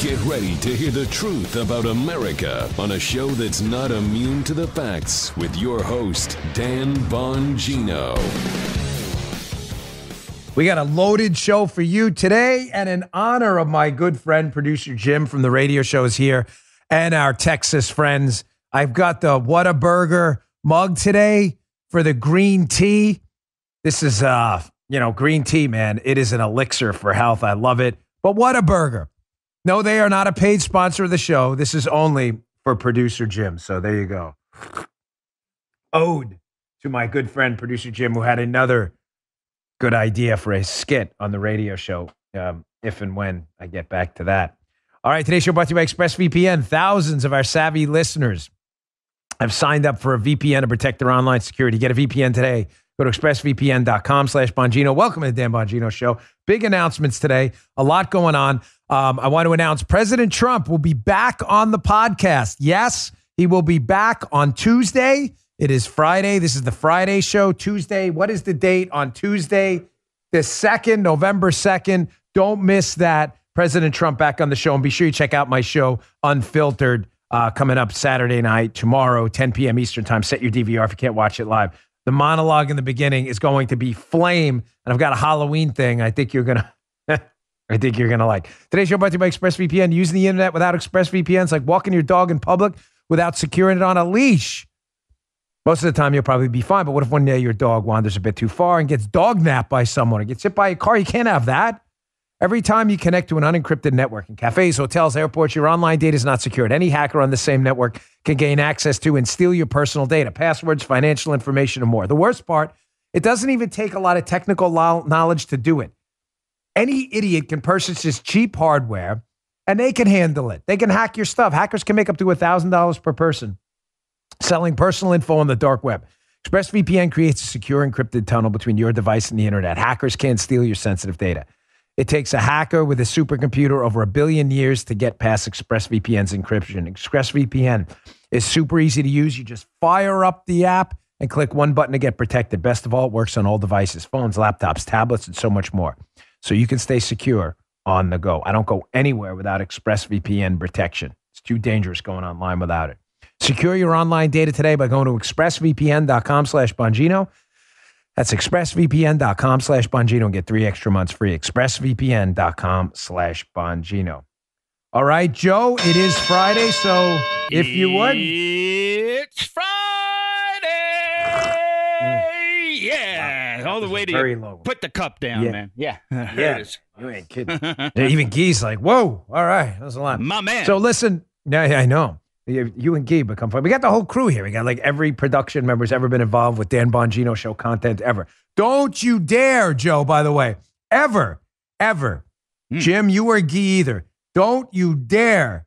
Get ready to hear the truth about America on a show that's not immune to the facts with your host, Dan Bongino. We got a loaded show for you today, and in honor of my good friend, producer Jim from the radio shows here and our Texas friends, I've got the Whataburger mug today for the green tea. This is, green tea, man. It is an elixir for health. I love it. But Whataburger. No, they are not a paid sponsor of the show. This is only for producer Jim. So there you go. Ode to my good friend, producer Jim, who had another good idea for a skit on the radio show, if and when I get back to that. All right, today's show brought to you by ExpressVPN. Thousands of our savvy listeners have signed up for a VPN to protect their online security. Get a VPN today. Go to expressvpn.com/Bongino. Welcome to the Dan Bongino Show. Big announcements today. A lot going on. I want to announce President Trump will be back on the podcast. Yes, he will be back on Tuesday. It is Friday. This is the Friday show. Tuesday. What is the date on Tuesday? The 2nd, November 2nd. Don't miss that. President Trump back on the show. And be sure you check out my show, Unfiltered, coming up Saturday night, tomorrow, 10 p.m. Eastern time. Set your DVR if you can't watch it live. The monologue in the beginning is going to be flame. And I've got a Halloween thing I think you're going to like. Today's show brought to you by ExpressVPN. Using the internet without ExpressVPN is like walking your dog in public without securing it on a leash. Most of the time, you'll probably be fine. But what if one day your dog wanders a bit too far and gets dog napped by someone or gets hit by a car? You can't have that. Every time you connect to an unencrypted network in cafes, hotels, airports, your online data is not secured. Any hacker on the same network can gain access to and steal your personal data, passwords, financial information, and more. The worst part, it doesn't even take a lot of technical knowledge to do it. Any idiot can purchase this cheap hardware, and they can handle it. They can hack your stuff. Hackers can make up to $1,000 per person selling personal info on the dark web. ExpressVPN creates a secure encrypted tunnel between your device and the internet. Hackers can't steal your sensitive data. It takes a hacker with a supercomputer over 1 billion years to get past ExpressVPN's encryption. ExpressVPN is super easy to use. You just fire up the app and click one button to get protected. Best of all, it works on all devices, phones, laptops, tablets, and so much more. So you can stay secure on the go. I don't go anywhere without ExpressVPN protection. It's too dangerous going online without it. Secure your online data today by going to expressvpn.com/Bongino. That's expressvpn.com/Bongino and get 3 extra months free. expressvpn.com/Bongino. All right, Joe, it is Friday, so if you would. It's Friday! Yeah. All the way to very low. Put the cup down, man. Yeah. Yeah. You ain't kidding. Even Guy's like, whoa, all right. That was a lot. My man. So listen, yeah, I know. You and Guy become fun. We got the whole crew here. We got like every production member's ever been involved with Dan Bongino Show content ever. Don't you dare, Joe, by the way. Ever. Jim, you or Guy either. Don't you dare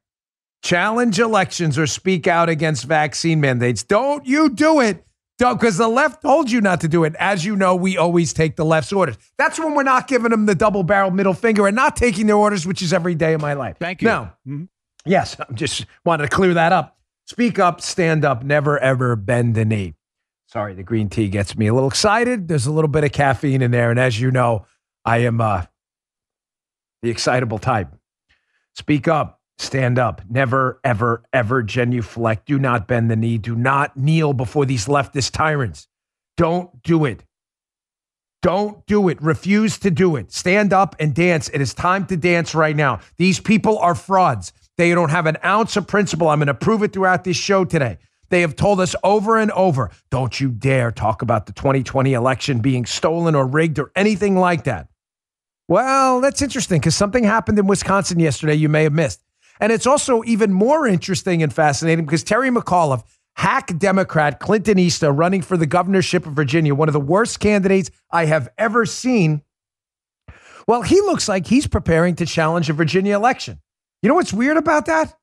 challenge elections or speak out against vaccine mandates. Don't you do it. Because the left told you not to do it. As you know, we always take the left's orders. That's when we're not giving them the double-barrel middle finger and not taking their orders, which is every day of my life. Thank you. Now, yes, I just wanted to clear that up. Speak up, stand up, never, ever bend the knee. Sorry, the green tea gets me a little excited. There's a little bit of caffeine in there. And as you know, I am the excitable type. Speak up, stand up, never, ever, ever genuflect. Do not bend the knee. Do not kneel before these leftist tyrants. Don't do it. Don't do it. Refuse to do it. Stand up and dance. It is time to dance right now. These people are frauds. They don't have an ounce of principle. I'm going to prove it throughout this show today. They have told us over and over, don't you dare talk about the 2020 election being stolen or rigged or anything like that. Well, that's interesting because something happened in Wisconsin yesterday you may have missed. And it's also even more interesting and fascinating because Terry McAuliffe, hack Democrat Clinton Easta running for the governorship of Virginia, one of the worst candidates I have ever seen. Well, he looks like he's preparing to challenge a Virginia election. You know what's weird about that?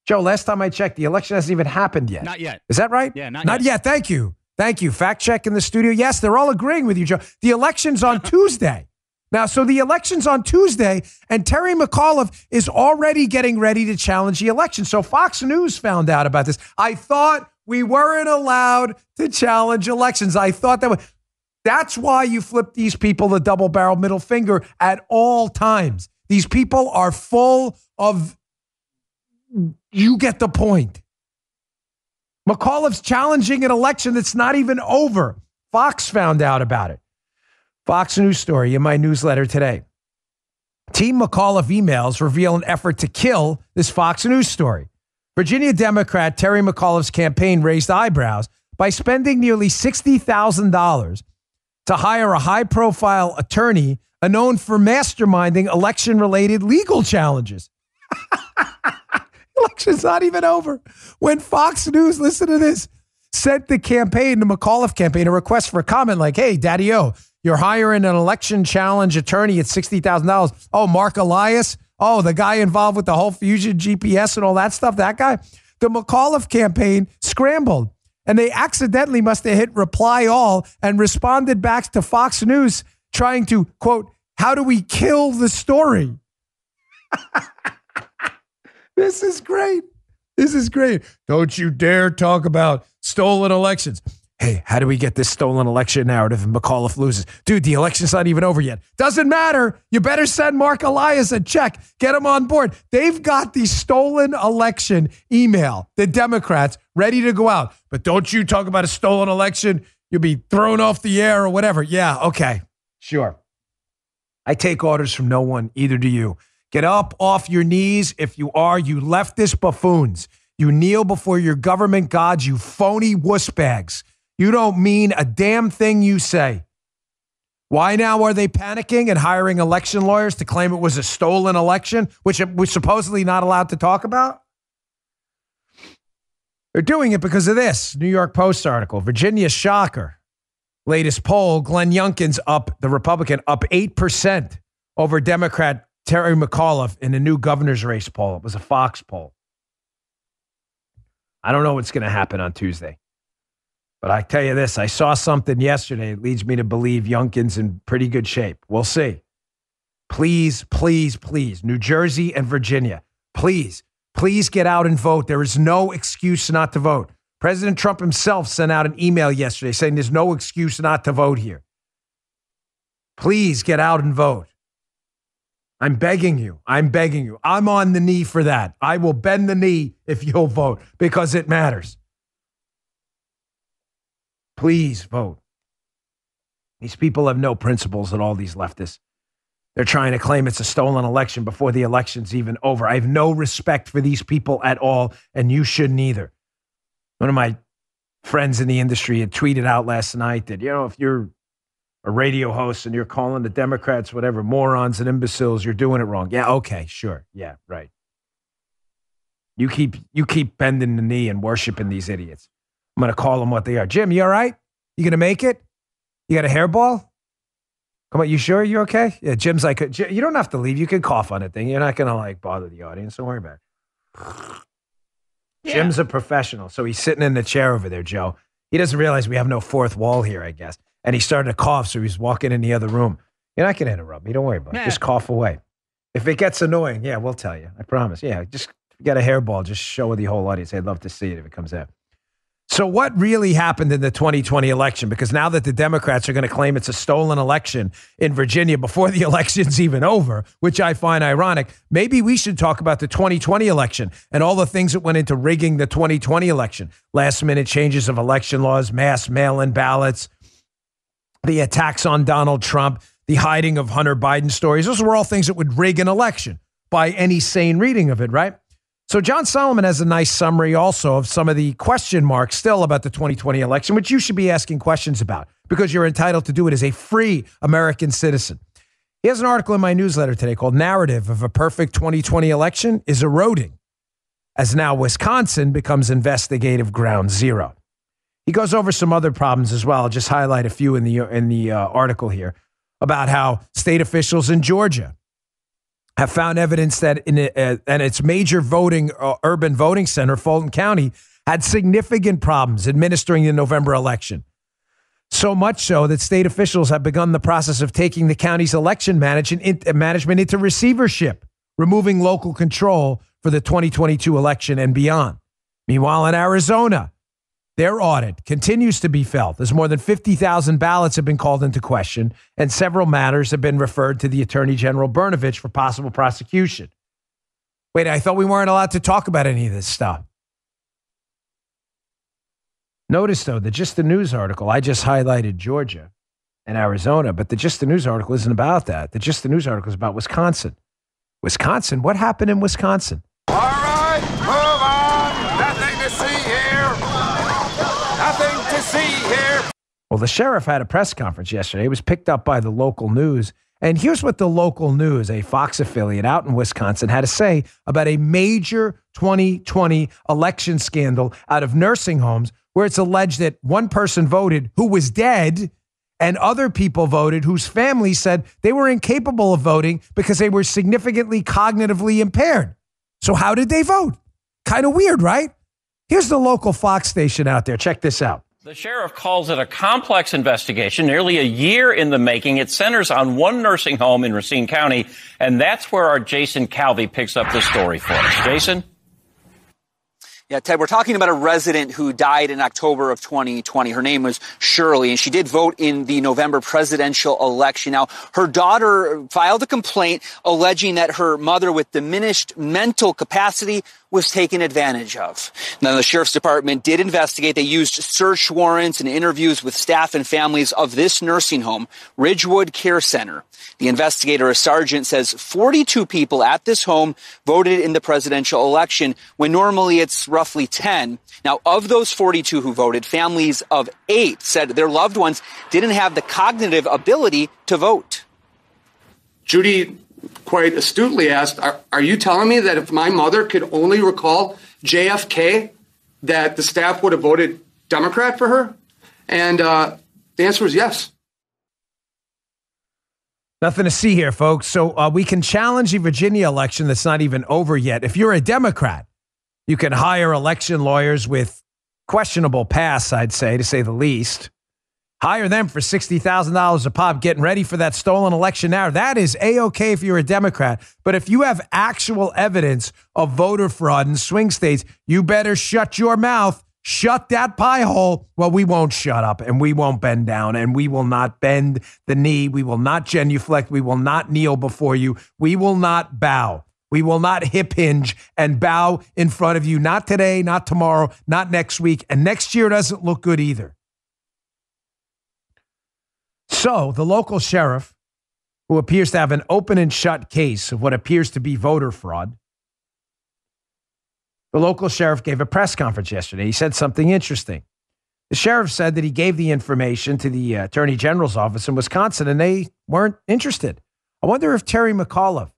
Joe, last time I checked, the election hasn't even happened yet. Not yet. Is that right? Yeah, not yet. Thank you. Fact check in the studio. Yes, they're all agreeing with you, Joe. The election's on Tuesday. Now, so the election's on Tuesday, and Terry McAuliffe is already getting ready to challenge the election. So Fox News found out about this. I thought we weren't allowed to challenge elections. I thought that's why you flip these people the double-barrel middle finger at all times. These people are full of, you get the point. McAuliffe's challenging an election that's not even over. Fox found out about it. Fox News story in my newsletter today. Team McAuliffe emails reveal an effort to kill this Fox News story. Virginia Democrat Terry McAuliffe's campaign raised eyebrows by spending nearly $60,000 to hire a high-profile attorney known for masterminding election-related legal challenges. Election's not even over. When Fox News, listen to this, sent the McAuliffe campaign, a request for a comment like, hey, Daddy-O, you're hiring an election challenge attorney at $60,000. Oh, Mark Elias? Oh, the guy involved with the whole Fusion GPS and all that stuff, that guy? The McAuliffe campaign scrambled, and they accidentally must have hit reply all and responded back to Fox News trying to, quote, how do we kill the story? This is great. This is great. Don't you dare talk about stolen elections. Hey, how do we get this stolen election narrative if McAuliffe loses? Dude, the election's not even over yet. Doesn't matter. You better send Mark Elias a check. Get him on board. They've got the stolen election email, the Democrats, ready to go out. But don't you talk about a stolen election. You'll be thrown off the air or whatever. Yeah, okay. Sure. I take orders from no one, either do you. Get up off your knees if you are, you leftist buffoons. You kneel before your government gods, you phony wussbags. You don't mean a damn thing you say. Why now are they panicking and hiring election lawyers to claim it was a stolen election, which we're supposedly not allowed to talk about? They're doing it because of this New York Post article. Virginia shocker. Latest poll, Glenn Youngkin's up, the Republican, up 8% over Democrat Terry McAuliffe in a new governor's race poll. It was a Fox poll. I don't know what's going to happen on Tuesday. But I tell you this, I saw something yesterday that leads me to believe Youngkin's in pretty good shape. We'll see. Please, please, please, New Jersey and Virginia, please get out and vote. There is no excuse not to vote. President Trump himself sent out an email yesterday saying there's no excuse not to vote here. Please get out and vote. I'm begging you. I'm on the knee for that. I will bend the knee if you'll vote because it matters. Please vote. These people have no principles at all, these leftists. They're trying to claim it's a stolen election before the election's even over. I have no respect for these people at all, and you shouldn't either. One of my friends in the industry had tweeted out last night that, if you're a radio host and you're calling the Democrats, whatever, morons and imbeciles, you're doing it wrong. Yeah, okay, sure. Yeah, right. You keep bending the knee and worshiping these idiots. I'm going to call them what they are. Jim, you all right? You going to make it? You got a hairball? Come on, you sure you're okay? Yeah, Jim's like, you don't have to leave. You can cough on it thing. You're not going to bother the audience. Don't worry about it. Yeah. Jim's a professional, so he's sitting in the chair over there, Joe. He doesn't realize we have no fourth wall here, I guess. And he started to cough, so he's walking in the other room. You're not going to interrupt me. Don't worry about it. Just cough away. If it gets annoying, yeah, we'll tell you. I promise. Yeah, just if you got a hairball, just show the whole audience. I'd love to see it if it comes out. So what really happened in the 2020 election? Because now that the Democrats are going to claim it's a stolen election in Virginia before the election's even over, which I find ironic, maybe we should talk about the 2020 election and all the things that went into rigging the 2020 election. Last-minute changes of election laws, mass mail-in ballots, the attacks on Donald Trump, the hiding of Hunter Biden stories. Those were all things that would rig an election by any sane reading of it, right? So John Solomon has a nice summary also of some of the question marks still about the 2020 election, which you should be asking questions about because you're entitled to do it as a free American citizen. He has an article in my newsletter today called Narrative of a Perfect 2020 Election is Eroding, as now Wisconsin becomes investigative ground zero. He goes over some other problems as well. I'll just highlight a few in the article here about how state officials in Georgia have found evidence that in its major urban voting center, Fulton County, had significant problems administering the November election. So much so that state officials have begun the process of taking the county's election management into receivership, removing local control for the 2022 election and beyond. Meanwhile, in Arizona, their audit continues to be felt as more than 50,000 ballots have been called into question and several matters have been referred to the Attorney General Brnovich for possible prosecution. Wait, I thought we weren't allowed to talk about any of this stuff. Notice, though, that just the news article, I just highlighted Georgia and Arizona, but the just the news article isn't about that. The just the news article is about Wisconsin. Wisconsin? What happened in Wisconsin? All right, move on. Nothing to see here. Nothing to see here. Well, the sheriff had a press conference yesterday. It was picked up by the local news. And here's what the local news, a Fox affiliate out in Wisconsin, had to say about a major 2020 election scandal out of nursing homes where it's alleged that one person voted who was dead and other people voted whose families said they were incapable of voting because they were significantly cognitively impaired. So how did they vote? Kind of weird, right? Here's the local Fox station out there. Check this out. The sheriff calls it a complex investigation, nearly a year in the making. It centers on one nursing home in Racine County, and that's where our Jason Calvi picks up the story for us. Jason? Yeah, Ted, we're talking about a resident who died in October of 2020. Her name was Shirley, and she did vote in the November presidential election. Now, her daughter filed a complaint alleging that her mother with diminished mental capacity was taken advantage of. Now, the sheriff's department did investigate. They used search warrants and interviews with staff and families of this nursing home, Ridgewood Care Center. The investigator, a sergeant, says 42 people at this home voted in the presidential election when normally it's roughly 10. Now, of those 42 who voted, families of 8 said their loved ones didn't have the cognitive ability to vote. Judy quite astutely asked, are you telling me that if my mother could only recall JFK, that the staff would have voted Democrat for her? And the answer was yes. Nothing to see here, folks. So we can challenge the Virginia election that's not even over yet. If you're a Democrat, you can hire election lawyers with questionable pasts, I'd say, to say the least. Hire them for $60,000 a pop, getting ready for that stolen election now. That is A-OK if you're a Democrat. But if you have actual evidence of voter fraud in swing states, you better shut your mouth. Shut that pie hole. Well, we won't shut up and we won't bend down and we will not bend the knee. We will not genuflect. We will not kneel before you. We will not bow. We will not hip hinge and bow in front of you. Not today, not tomorrow, not next week. And next year doesn't look good either. So the local sheriff, who appears to have an open and shut case of what appears to be voter fraud, the local sheriff gave a press conference yesterday. He said something interesting. The sheriff said that he gave the information to the Attorney General's office in Wisconsin, and they weren't interested. I wonder if Terry McAuliffe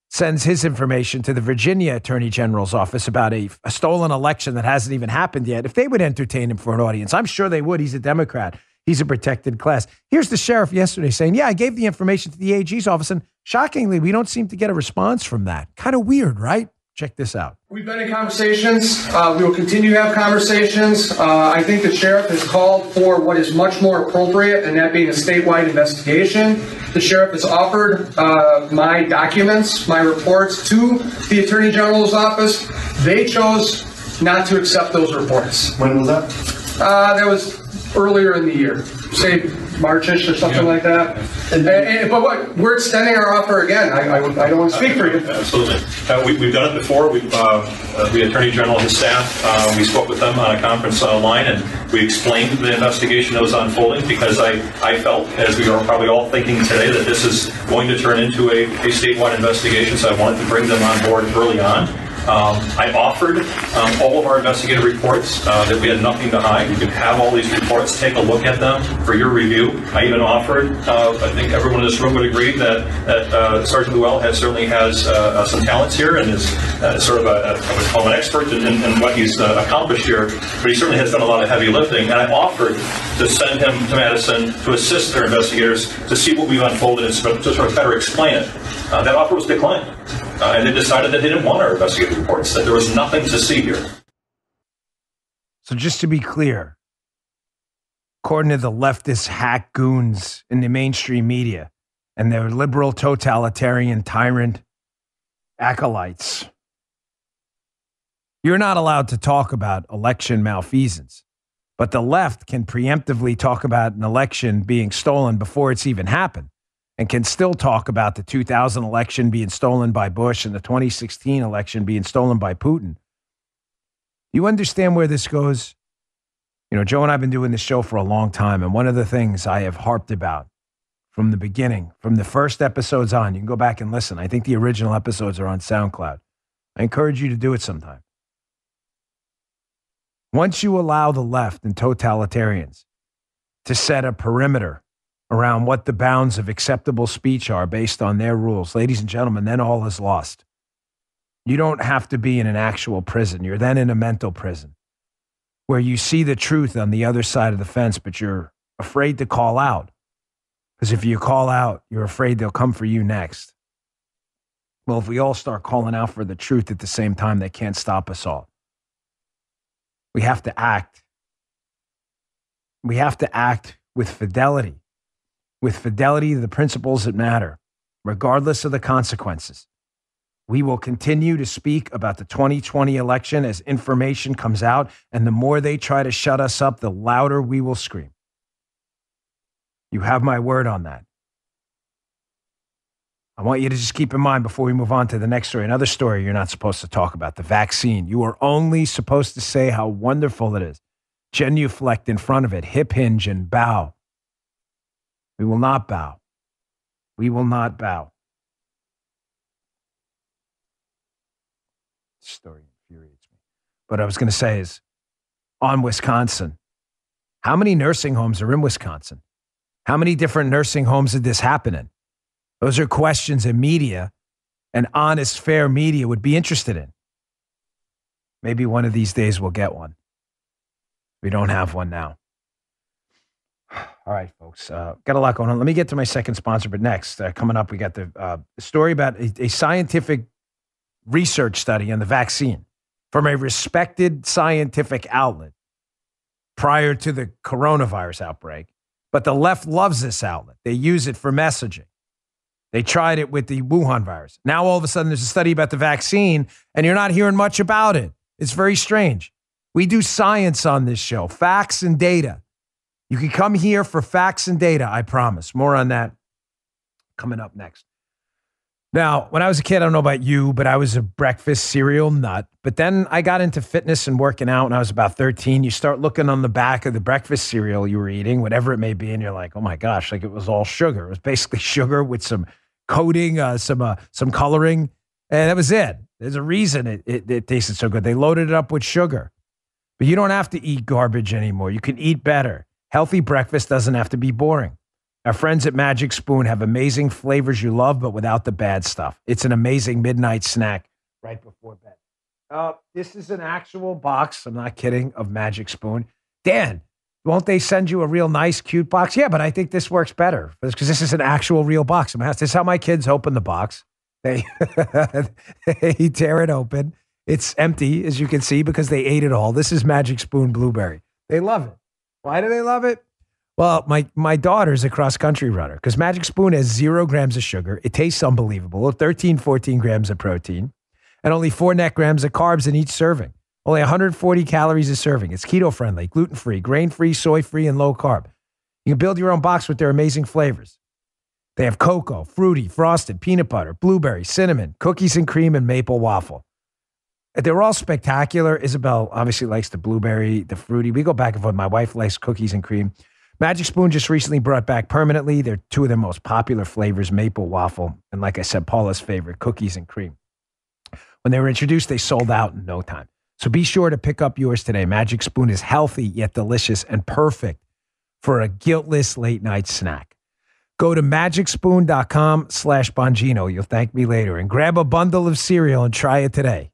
sends his information to the Virginia Attorney General's office about a stolen election that hasn't even happened yet, if they would entertain him for an audience. I'm sure they would. He's a Democrat. He's a protected class. Here's the sheriff yesterday saying, yeah, I gave the information to the AG's office, and shockingly, we don't seem to get a response from that. Kind of weird, right? Check this out. We've been in conversations. We will continue to have conversations. I think the sheriff has called for what is much more appropriate, and that being a statewide investigation. The sheriff has offered my documents, my reports to the Attorney General's office. They chose not to accept those reports. When was that? That was earlier in the year, say Marchish or something like that. But what, we're extending our offer again. I don't want to speak for you. Absolutely. We've done it before. The Attorney General and his staff, we spoke with them on a conference line, and we explained the investigation that was unfolding because I felt, as we are probably all thinking today, that this is going to turn into a statewide investigation, so I wanted to bring them on board early on. I offered all of our investigative reports, that we had nothing to hide. You could have all these reports, take a look at them for your review. I even offered, I think everyone in this room would agree that Sergeant Llewellyn certainly has some talents here and is sort of I would call an expert in what he's accomplished here, but he certainly has done a lot of heavy lifting. And I offered to send him to Madison to assist their investigators to see what we've unfolded and to sort of better explain it. That offer was declined. And they decided that they didn't want our investigative reports, that there was nothing to see here. So just to be clear, according to the leftist hack goons in the mainstream media and their liberal totalitarian tyrant acolytes, you're not allowed to talk about election malfeasance. But the left can preemptively talk about an election being stolen before it's even happened, and can still talk about the 2000 election being stolen by Bush and the 2016 election being stolen by Putin. You understand where this goes? You know, Joe and I have been doing this show for a long time, and one of the things I have harped about from the beginning, from the first episodes on, you can go back and listen. I think the original episodes are on SoundCloud. I encourage you to do it sometime. Once you allow the left and totalitarians to set a perimeter around what the bounds of acceptable speech are based on their rules, ladies and gentlemen, then all is lost. You don't have to be in an actual prison. You're then in a mental prison where you see the truth on the other side of the fence, but you're afraid to call out. Because if you call out, you're afraid they'll come for you next. Well, if we all start calling out for the truth at the same time, they can't stop us all. We have to act. We have to act with fidelity to the principles that matter, regardless of the consequences. We will continue to speak about the 2020 election as information comes out, and the more they try to shut us up, the louder we will scream. You have my word on that. I want you to just keep in mind before we move on to the next story, another story you're not supposed to talk about, the vaccine. You are only supposed to say how wonderful it is. Genuflect in front of it, hip hinge and bow. We will not bow. We will not bow. This story infuriates me. What I was going to say is, on Wisconsin, how many nursing homes are in Wisconsin? How many different nursing homes did this happen in? Those are questions that media and honest, fair media would be interested in. Maybe one of these days we'll get one. We don't have one now. All right, folks. Got a lot going on. Let me get to my second sponsor, but next, coming up, we got the story about a scientific research study on the vaccine from a respected scientific outlet prior to the coronavirus outbreak. But the left loves this outlet. They use it for messaging. They tried it with the Wuhan virus. Now, all of a sudden, there's a study about the vaccine, and you're not hearing much about it. It's very strange. We do science on this show, facts and data. You can come here for facts and data, I promise. More on that coming up next. Now, when I was a kid, I don't know about you, but I was a breakfast cereal nut. But then I got into fitness and working out when I was about 13. You start looking on the back of the breakfast cereal you were eating, whatever it may be, and you're like, oh my gosh, like it was all sugar. It was basically sugar with some coating, some coloring, and that was it. There's a reason it tasted so good. They loaded it up with sugar. But you don't have to eat garbage anymore. You can eat better. Healthy breakfast doesn't have to be boring. Our friends at Magic Spoon have amazing flavors you love, but without the bad stuff. It's an amazing midnight snack right before bed. This is an actual box, I'm not kidding, of Magic Spoon. Dan, won't they send you a real nice, cute box? Yeah, but I think this works better because this is an actual real box. This is how my kids open the box. They tear it open. It's empty, as you can see, because they ate it all. This is Magic Spoon Blueberry. They love it. Why do they love it? Well, my daughter's a cross-country runner because Magic Spoon has 0 grams of sugar. It tastes unbelievable. 13, 14 grams of protein and only 4 net grams of carbs in each serving. Only 140 calories a serving. It's keto-friendly, gluten-free, grain-free, soy-free, and low-carb. You can build your own box with their amazing flavors. They have cocoa, fruity, frosted, peanut butter, blueberry, cinnamon, cookies and cream, and maple waffle. They're all spectacular. Isabel obviously likes the blueberry, the fruity. We go back and forth. My wife likes cookies and cream. Magic Spoon just recently brought back permanently. They're 2 of their most popular flavors, maple waffle, and like I said, Paula's favorite, cookies and cream. When they were introduced, they sold out in no time. So be sure to pick up yours today. Magic Spoon is healthy yet delicious and perfect for a guiltless late night snack. Go to magicspoon.com/Bongino. You'll thank me later. And grab a bundle of cereal and try it today.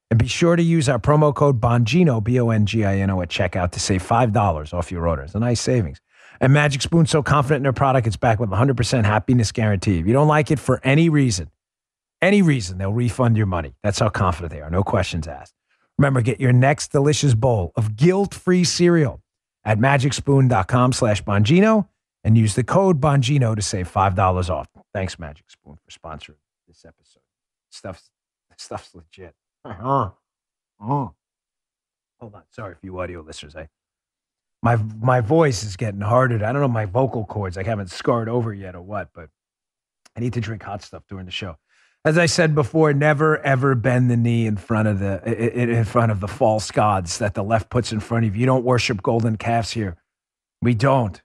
And be sure to use our promo code Bongino, Bongino, at checkout to save $5 off your order. It's a nice savings. And Magic Spoon's so confident in their product, it's backed with 100% happiness guarantee. If you don't like it for any reason, they'll refund your money. That's how confident they are. No questions asked. Remember, get your next delicious bowl of guilt-free cereal at magicspoon.com/Bongino and use the code Bongino to save $5 off. Thanks, Magic Spoon, for sponsoring this episode. Stuff's legit. Hold on. Sorry for you audio listeners. My voice is getting harder. I don't know my vocal cords. I haven't scarred over yet or what, but I need to drink hot stuff during the show. As I said before, never ever bend the knee in front of the false gods that the left puts in front of you. You don't worship golden calves here. We don't.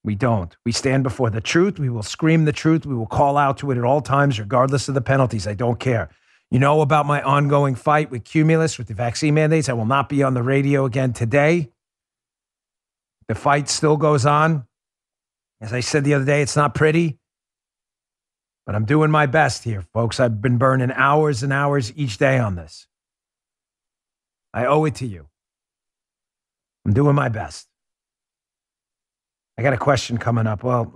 We don't. We stand before the truth. We will scream the truth. We will call out to it at all times, regardless of the penalties. I don't care. You know about my ongoing fight with Cumulus, with the vaccine mandates. I will not be on the radio again today. The fight still goes on. As I said the other day, it's not pretty. But I'm doing my best here, folks. I've been burning hours and hours each day on this. I owe it to you. I'm doing my best. I got a question coming up. Well,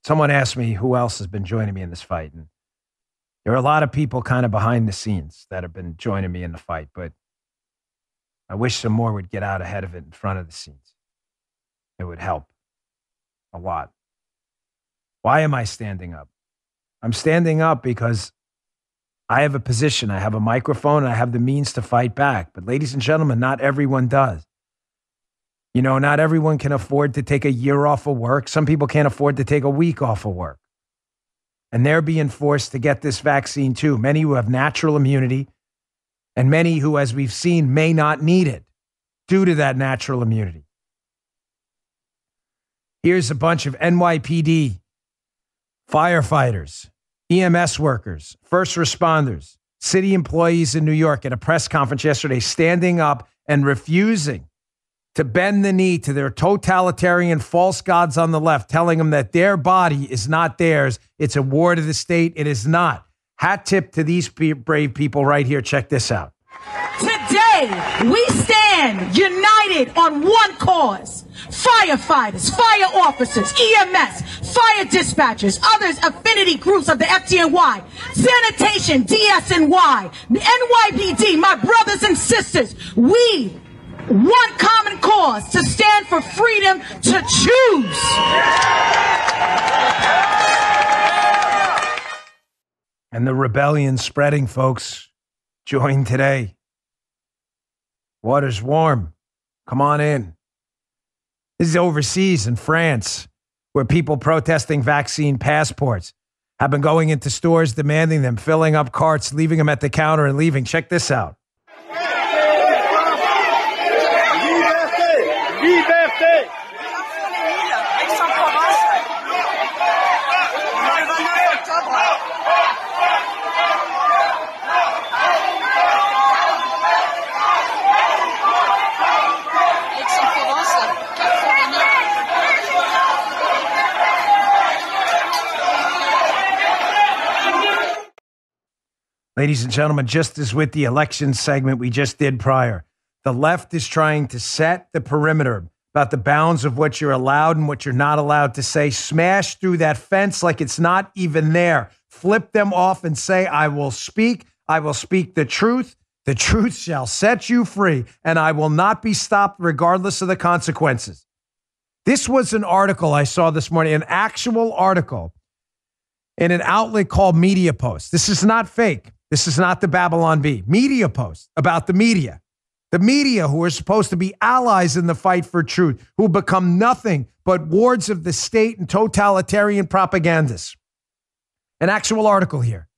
someone asked me who else has been joining me in this fight. And there are a lot of people kind of behind the scenes that have been joining me in the fight, but I wish some more would get out ahead of it in front of the scenes. It would help a lot. Why am I standing up? I'm standing up because I have a position, I have a microphone, and I have the means to fight back. But ladies and gentlemen, not everyone does. You know, not everyone can afford to take a year off of work. Some people can't afford to take a week off of work. And they're being forced to get this vaccine too. Many who have natural immunity and many who, as we've seen, may not need it due to that natural immunity. Here's a bunch of NYPD firefighters, EMS workers, first responders, city employees in New York at a press conference yesterday standing up and refusing to bend the knee to their totalitarian false gods on the left, telling them that their body is not theirs. It's a ward of the state. It is not. Hat tip to these brave people right here. Check this out. Today, we stand united on one cause. Firefighters, fire officers, EMS, fire dispatchers, others affinity groups of the FDNY, sanitation, DSNY, NYPD, my brothers and sisters, we one common cause to stand for freedom to choose. And the rebellion spreading, folks. Join today. Water's warm. Come on in. This is overseas in France, where people protesting vaccine passports have been going into stores, demanding them, filling up carts, leaving them at the counter and leaving. Check this out. Ladies and gentlemen, just as with the election segment we just did prior, the left is trying to set the perimeter about the bounds of what you're allowed and what you're not allowed to say. Smash through that fence like it's not even there. Flip them off and say, I will speak the truth. The truth shall set you free, and I will not be stopped regardless of the consequences. This was an article I saw this morning, an actual article in an outlet called Media Post. This is not fake. This is not the Babylon Bee. Media Post about the media. The media who are supposed to be allies in the fight for truth, who become nothing but wards of the state and totalitarian propagandists. An actual article here.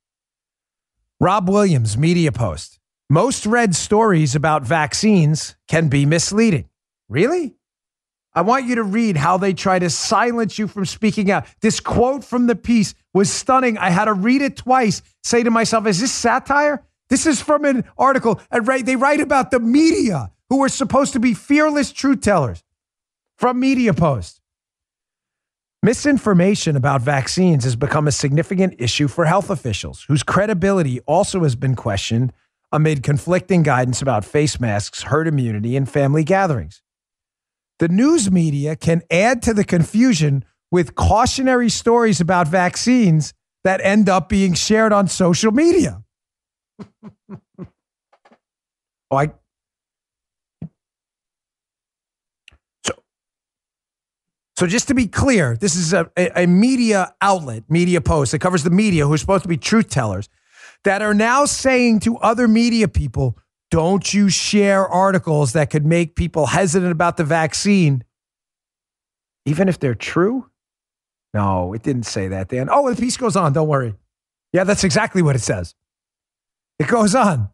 Rob Williams, Media Post. Most read stories about vaccines can be misleading. Really? I want you to read how they try to silence you from speaking out. This quote from the piece was stunning. I had to read it twice, say to myself, is this satire? This is from an article. They write about the media who are supposed to be fearless truth tellers from Media Post. Misinformation about vaccines has become a significant issue for health officials, whose credibility also has been questioned amid conflicting guidance about face masks, herd immunity, and family gatherings. The news media can add to the confusion with cautionary stories about vaccines that end up being shared on social media. So just to be clear, this is a media outlet, Media Post, that covers the media who are supposed to be truth tellers, that are now saying to other media people, don't you share articles that could make people hesitant about the vaccine, even if they're true? No, it didn't say that, Dan. Oh, the piece goes on. Don't worry. Yeah, that's exactly what it says. It goes on.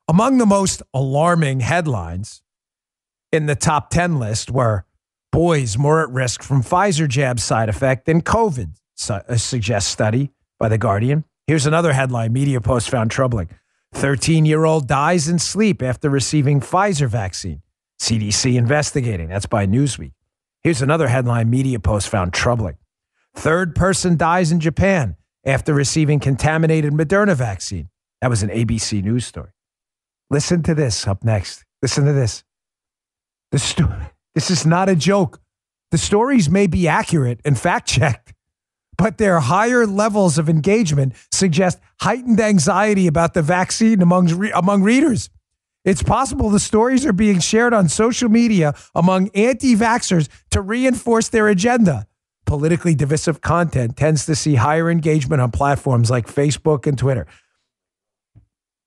Among the most alarming headlines in the top 10 list were boys more at risk from Pfizer jab side effect than COVID, suggests study by The Guardian. Here's another headline Media Post found troubling. 13-year-old dies in sleep after receiving Pfizer vaccine. CDC investigating. That's by Newsweek. Here's another headline Media Post found troubling. Third person dies in Japan after receiving contaminated Moderna vaccine. That was an ABC News story. Listen to this up next. Listen to this. This is not a joke. The stories may be accurate and fact-checked, but their higher levels of engagement suggest heightened anxiety about the vaccine among readers. It's possible the stories are being shared on social media among anti-vaxxers to reinforce their agenda. Politically divisive content tends to see higher engagement on platforms like Facebook and Twitter.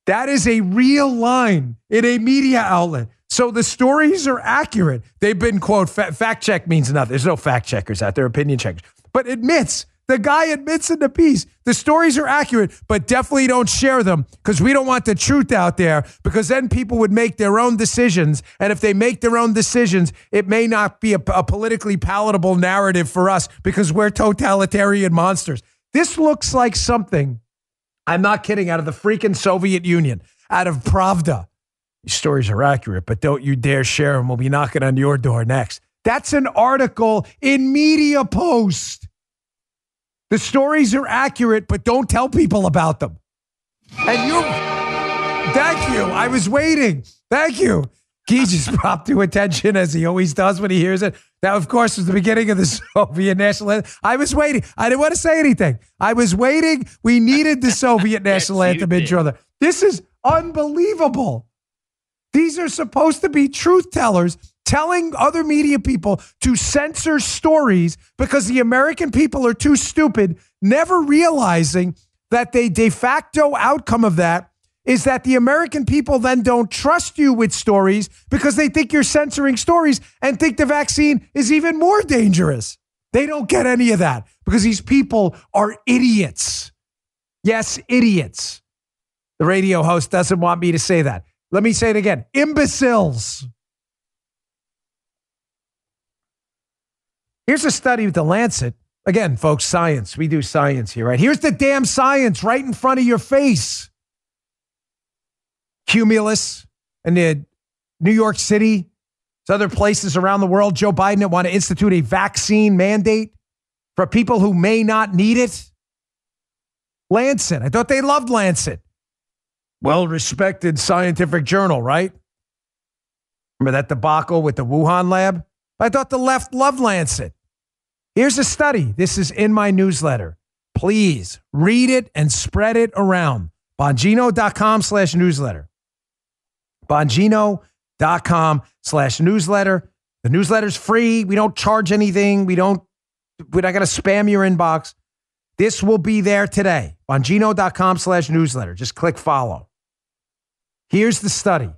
That is a real line in a media outlet. So the stories are accurate. They've been, quote, fact check means nothing. There's no fact checkers out there, opinion checkers. But the guy admits in the piece, the stories are accurate, but definitely don't share them because we don't want the truth out there, because then people would make their own decisions. And if they make their own decisions, it may not be a politically palatable narrative for us because we're totalitarian monsters. This looks like something, I'm not kidding, out of the freaking Soviet Union, out of Pravda. These stories are accurate, but don't you dare share them. We'll be knocking on your door next. That's an article in Media Post. The stories are accurate, but don't tell people about them. And thank you. I was waiting. Thank you. He just popped to attention as he always does when he hears it. That, of course, was the beginning of the Soviet national anthem. I was waiting. I didn't want to say anything. I was waiting. We needed the Soviet national anthem intro. This is unbelievable. These are supposed to be truth tellers telling other media people to censor stories because the American people are too stupid, never realizing that the de facto outcome of that is that the American people then don't trust you with stories because they think you're censoring stories and think the vaccine is even more dangerous. They don't get any of that because these people are idiots. Yes, idiots. The radio host doesn't want me to say that. Let me say it again. Imbeciles. Here's a study with The Lancet. Again, folks, science. We do science here, right? Here's the damn science right in front of your face. Cumulus and the New York City, other places around the world, Joe Biden that want to institute a vaccine mandate for people who may not need it. Lancet. I thought they loved Lancet. Well-respected scientific journal, right? Remember that debacle with the Wuhan lab? I thought the left loved Lancet. Here's a study. This is in my newsletter. Please read it and spread it around. Bongino.com/newsletter. Bongino.com/newsletter. The newsletter's free. We don't charge anything. We're not going to spam your inbox. This will be there today. Bongino.com/newsletter. Just click follow. Here's the study.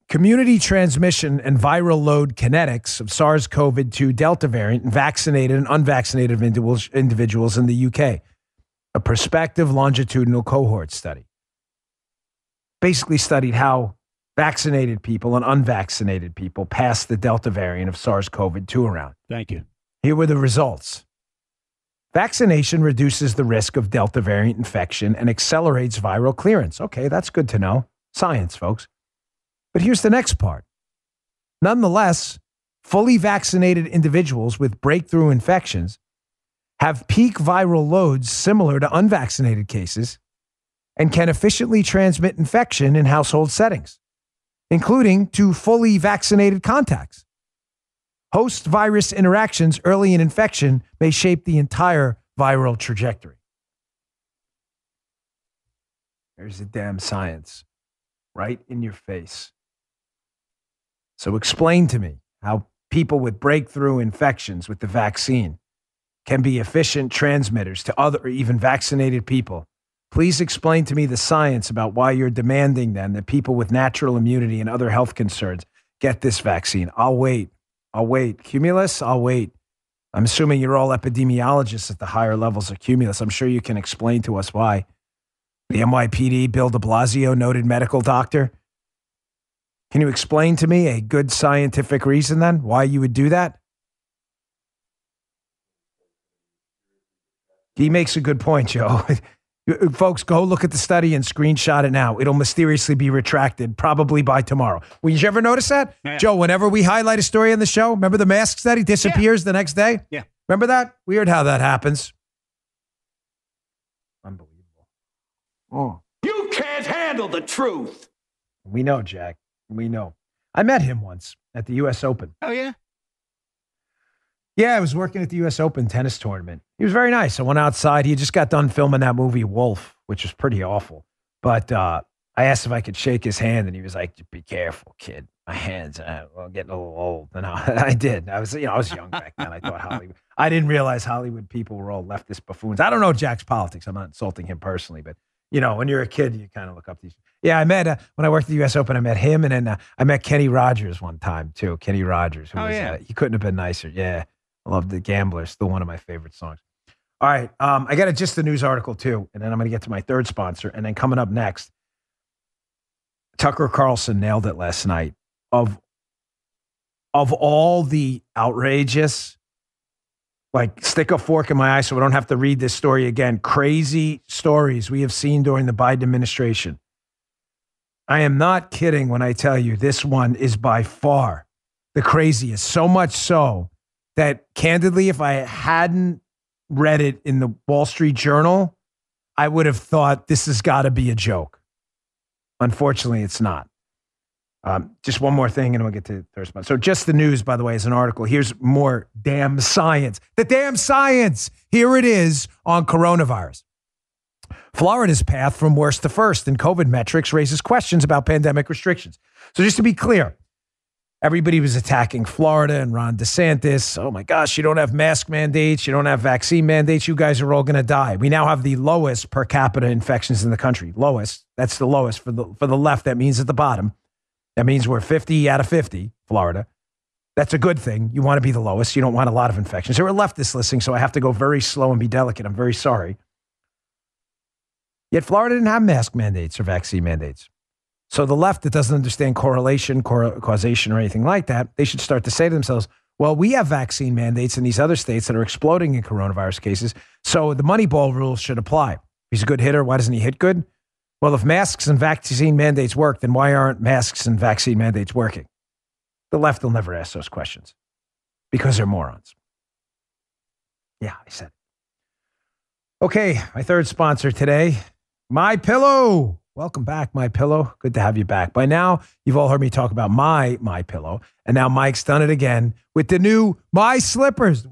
Community transmission and viral load kinetics of SARS-CoV-2 Delta variant in vaccinated and unvaccinated individuals in the UK. A prospective longitudinal cohort study. Basically studied how vaccinated people and unvaccinated people passed the Delta variant of SARS-CoV-2 around. Thank you. Here were the results. Vaccination reduces the risk of Delta variant infection and accelerates viral clearance. Okay, that's good to know. Science, folks. But here's the next part. Nonetheless, fully vaccinated individuals with breakthrough infections have peak viral loads similar to unvaccinated cases and can efficiently transmit infection in household settings, including to fully vaccinated contacts. Host-virus interactions early in infection may shape the entire viral trajectory. There's the damn science right in your face. So explain to me how people with breakthrough infections with the vaccine can be efficient transmitters to other or even vaccinated people Please explain to me the science about why you're demanding then that people with natural immunity and other health concerns get this vaccine. I'll wait. Cumulus, I'll wait. I'm assuming you're all epidemiologists at the higher levels of Cumulus. I'm sure you can explain to us why. The NYPD, Bill de Blasio, noted medical doctor. Can you explain to me a good scientific reason then why you would do that? He makes a good point, Joe. Folks, go look at the study and screenshot it now. It'll mysteriously be retracted probably by tomorrow. Will you ever notice that? Yeah. Joe, whenever we highlight a story on the show, remember the mask study disappears the next day? Yeah. Remember that? Weird how that happens. Unbelievable. Oh. You can't handle the truth. We know, Jack. We know. I met him once at the U.S. Open. Oh, yeah? Yeah, I was working at the U.S. Open tennis tournament. He was very nice. I went outside. He just got done filming that movie Wolf, which was pretty awful. But I asked if I could shake his hand, and he was like, "Be careful, kid. My hands are getting a little old." And I did. I was young back then. I thought Hollywood. I didn't realize Hollywood people were all leftist buffoons. I don't know Jack's politics. I'm not insulting him personally, but when you're a kid, you kind of look up these. Yeah, I met when I worked at the U.S. Open. I met him, and then I met Kenny Rogers one time too. Kenny Rogers, who he couldn't have been nicer. Yeah. I love The Gambler. Still one of my favorite songs. All right. I got just a news article too, and then I'm going to get to my third sponsor. And then coming up next, Tucker Carlson nailed it last night. Of all the outrageous, like stick a fork in my eye so I don't have to read this story again, crazy stories we have seen during the Biden administration. I am not kidding when I tell you this one is by far the craziest. So much so that candidly, if I hadn't read it in the Wall Street Journal, I would have thought this has got to be a joke. Unfortunately, it's not. Just one more thing, and we'll get to third spot. So just the news, by the way, is an article. Here's more damn science. The damn science. Here it is on coronavirus. Florida's path from worst to first in COVID metrics raises questions about pandemic restrictions. So just to be clear, everybody was attacking Florida and Ron DeSantis. Oh my gosh, you don't have mask mandates. You don't have vaccine mandates. You guys are all going to die. We now have the lowest per capita infections in the country. Lowest. That's the lowest for the left. That means at the bottom. That means we're 50 out of 50, Florida. That's a good thing. You want to be the lowest. You don't want a lot of infections. There are leftists listening, so I have to go very slow and be delicate. I'm very sorry. Yet Florida didn't have mask mandates or vaccine mandates. So the left that doesn't understand correlation, causation, or anything like that, they should start to say to themselves, well, we have vaccine mandates in these other states that are exploding in coronavirus cases, so the Moneyball rules should apply. He's a good hitter. Why doesn't he hit good? Well, if masks and vaccine mandates work, then why aren't masks and vaccine mandates working? The left will never ask those questions because they're morons. Yeah, I said it. Okay, my third sponsor today, My Pillow. Welcome back, My Pillow. Good to have you back. By now, you've all heard me talk about My Pillow, and now Mike's done it again with the new My Slippers.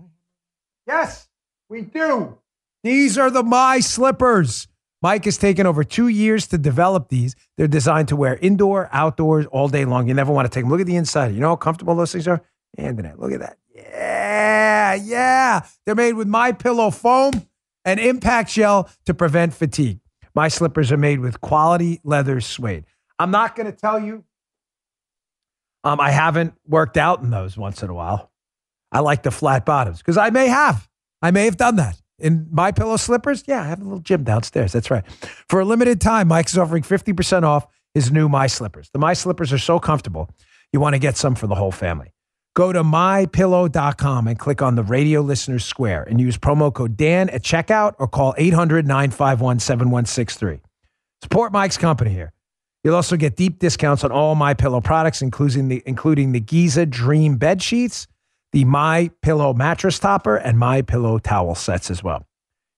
Yes, we do. These are the My Slippers. Mike has taken over 2 years to develop these. They're designed to wear indoor, outdoors, all day long. You never want to take them. Look at the inside. You know how comfortable those things are? And look at that. Yeah. They're made with My Pillow foam and impact gel to prevent fatigue. My slippers are made with quality leather suede. I'm not going to tell you. I haven't worked out in those once in a while. I like the flat bottoms because I may have done that. In My Pillow slippers, yeah, I have a little gym downstairs. That's right. For a limited time, Mike is offering 50% off his new My Slippers. The My Slippers are so comfortable, you want to get some for the whole family. Go to mypillow.com and click on the Radio Listeners Square and use promo code Dan at checkout or call 800-951-7163. Support Mike's company here. You'll also get deep discounts on all My Pillow products, including the Giza Dream bed sheets, the My Pillow mattress topper, and My Pillow towel sets as well.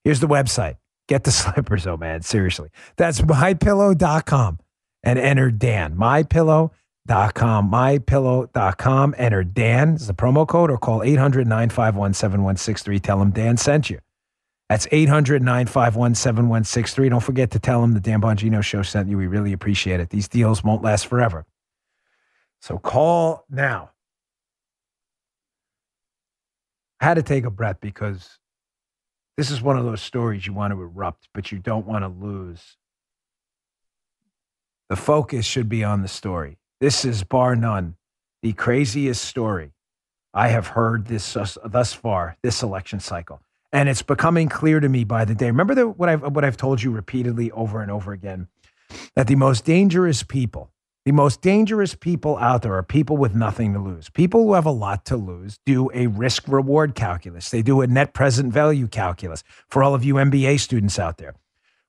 Here's the website. Get the slippers, oh man, seriously. That's mypillow.com and enter Dan. mypillow.com, enter Dan is the promo code, or call 800-951-7163. Tell them Dan sent you. That's 800-951-7163. Don't forget to tell them the Dan Bongino Show sent you. We really appreciate it. These deals won't last forever. So call now. I had to take a breath because This is one of those stories you want to erupt, but you don't want to lose. The focus should be on the story. This is, bar none, the craziest story I have heard thus far, this election cycle. And it's becoming clear to me by the day. Remember what I've told you repeatedly over and over again, that the most dangerous people out there are people with nothing to lose. People who have a lot to lose do a risk-reward calculus. They do a net present value calculus for all of you MBA students out there,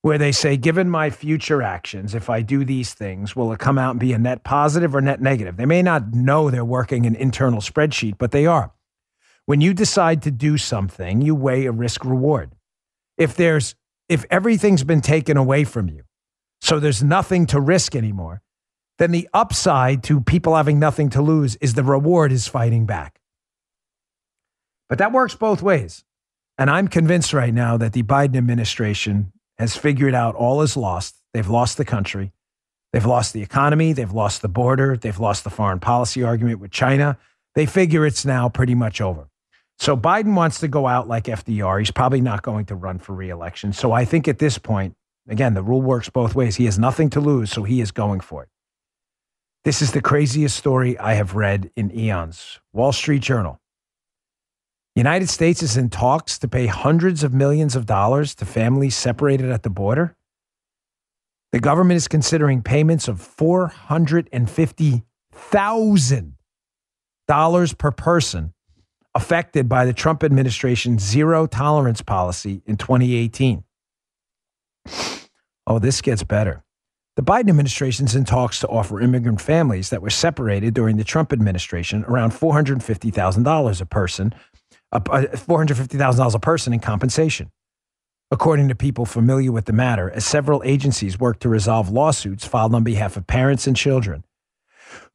where they say, given my future actions, if I do these things, will it come out and be a net positive or net negative? They may not know they're working an internal spreadsheet, but they are. When you decide to do something, you weigh a risk-reward. If everything's been taken away from you, so there's nothing to risk anymore, then the upside to people having nothing to lose is the reward is fighting back. But that works both ways. And I'm convinced right now that the Biden administration has figured out all is lost. They've lost the country. They've lost the economy. They've lost the border. They've lost the foreign policy argument with China. They figure it's now pretty much over. So Biden wants to go out like FDR. He's probably not going to run for re-election. So I think at this point, again, the rule works both ways. He has nothing to lose, so he is going for it. This is the craziest story I have read in eons. Wall Street Journal. United States is in talks to pay hundreds of millions of dollars to families separated at the border. The government is considering payments of $450,000 per person affected by the Trump administration's zero tolerance policy in 2018. Oh, this gets better. The Biden administration is in talks to offer immigrant families that were separated during the Trump administration around $450,000 a person, $450,000 a person in compensation. According to people familiar with the matter, as several agencies work to resolve lawsuits filed on behalf of parents and children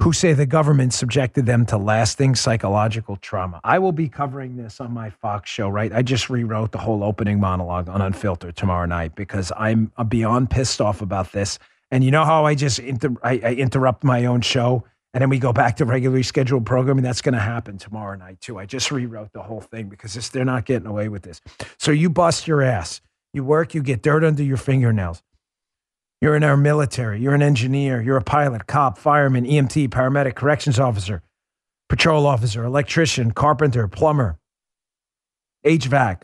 who say the government subjected them to lasting psychological trauma. I will be covering this on my Fox show, right? I just rewrote the whole opening monologue on Unfiltered tomorrow night because I'm beyond pissed off about this. And you know how I just I interrupt my own show and then we go back to regularly scheduled programming? That's going to happen tomorrow night too. I just rewrote the whole thing because they're not getting away with this. So you bust your ass. You work, you get dirt under your fingernails. You're in our military. You're an engineer. You're a pilot, cop, fireman, EMT, paramedic, corrections officer, patrol officer, electrician, carpenter, plumber, HVAC,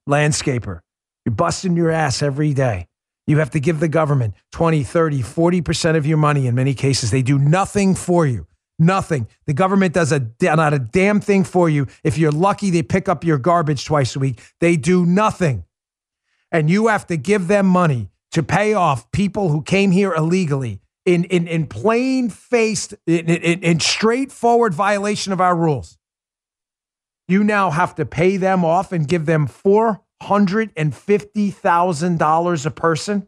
landscaper. You're busting your ass every day. You have to give the government 20, 30, 40% of your money in many cases. They do nothing for you. Nothing. The government does not a damn thing for you. If you're lucky, they pick up your garbage twice a week. They do nothing. And you have to give them money to pay off people who came here illegally in plain-faced, in straightforward violation of our rules. You now have to pay them off and give them $450,000 a person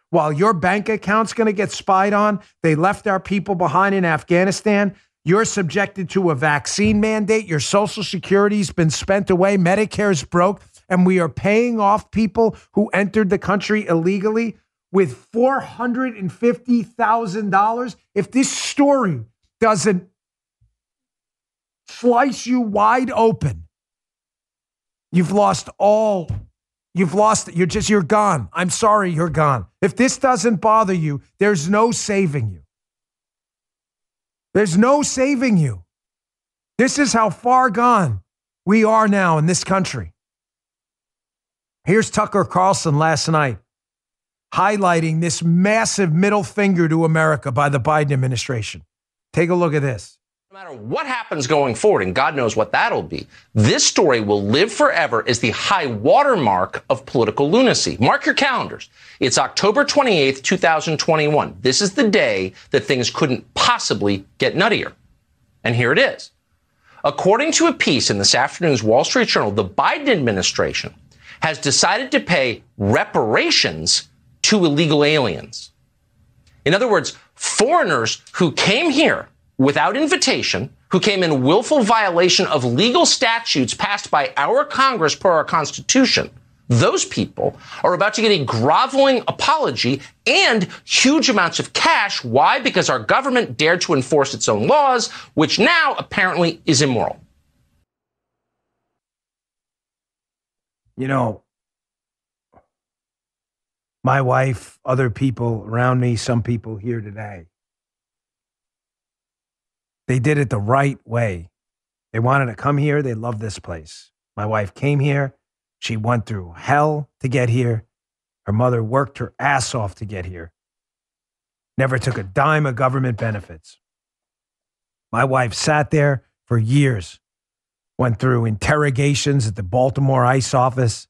while your bank account's going to get spied on. They left our people behind in Afghanistan. You're subjected to a vaccine mandate. Your Social Security's been spent away. Medicare's broke. And we are paying off people who entered the country illegally with $450,000. If this story doesn't slice you wide open, you've lost all. You've lost it. You're gone. I'm sorry, you're gone. If this doesn't bother you, there's no saving you. There's no saving you. This is how far gone we are now in this country. Here's Tucker Carlson last night highlighting this massive middle finger to America by the Biden administration. Take a look at this. No matter what happens going forward, and God knows what that'll be, this story will live forever as the high watermark of political lunacy. Mark your calendars. It's October 28th, 2021. This is the day that things couldn't possibly get nuttier. And here it is. According to a piece in this afternoon's Wall Street Journal, the Biden administration has decided to pay reparations to illegal aliens. In other words, foreigners who came here without invitation, who came in willful violation of legal statutes passed by our Congress per our Constitution, those people are about to get a groveling apology and huge amounts of cash. Why? Because our government dared to enforce its own laws, which now apparently is immoral. You know, my wife, other people around me, some people here today, they did it the right way. They wanted to come here. They love this place. My wife came here. She went through hell to get here. Her mother worked her ass off to get here. Never took a dime of government benefits. My wife sat there for years, went through interrogations at the Baltimore ICE office.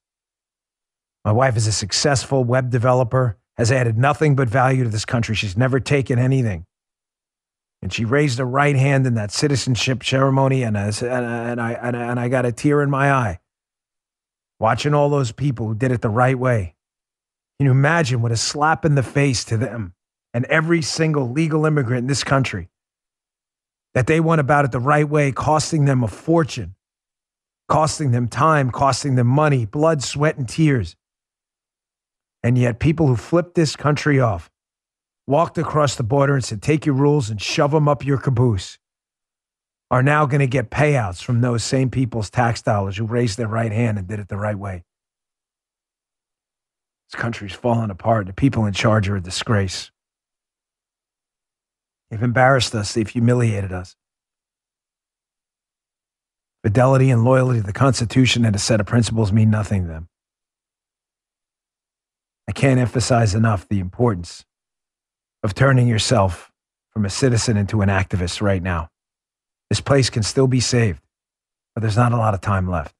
My wife is a successful web developer, has added nothing but value to this country. She's never taken anything. And she raised her right hand in that citizenship ceremony, and I got a tear in my eye watching all those people who did it the right way. Can you imagine what a slap in the face to them and every single legal immigrant in this country that they went about it the right way, costing them a fortune, costing them time, costing them money, blood, sweat, and tears. And yet people who flipped this country off, walked across the border and said, take your rules and shove them up your caboose, are now going to get payouts from those same people's tax dollars who raised their right hand and did it the right way. This country's falling apart. The people in charge are a disgrace. They've embarrassed us. They've humiliated us. Fidelity and loyalty to the Constitution and a set of principles mean nothing to them. I can't emphasize enough the importance of turning yourself from a citizen into an activist right now. This place can still be saved, but there's not a lot of time left.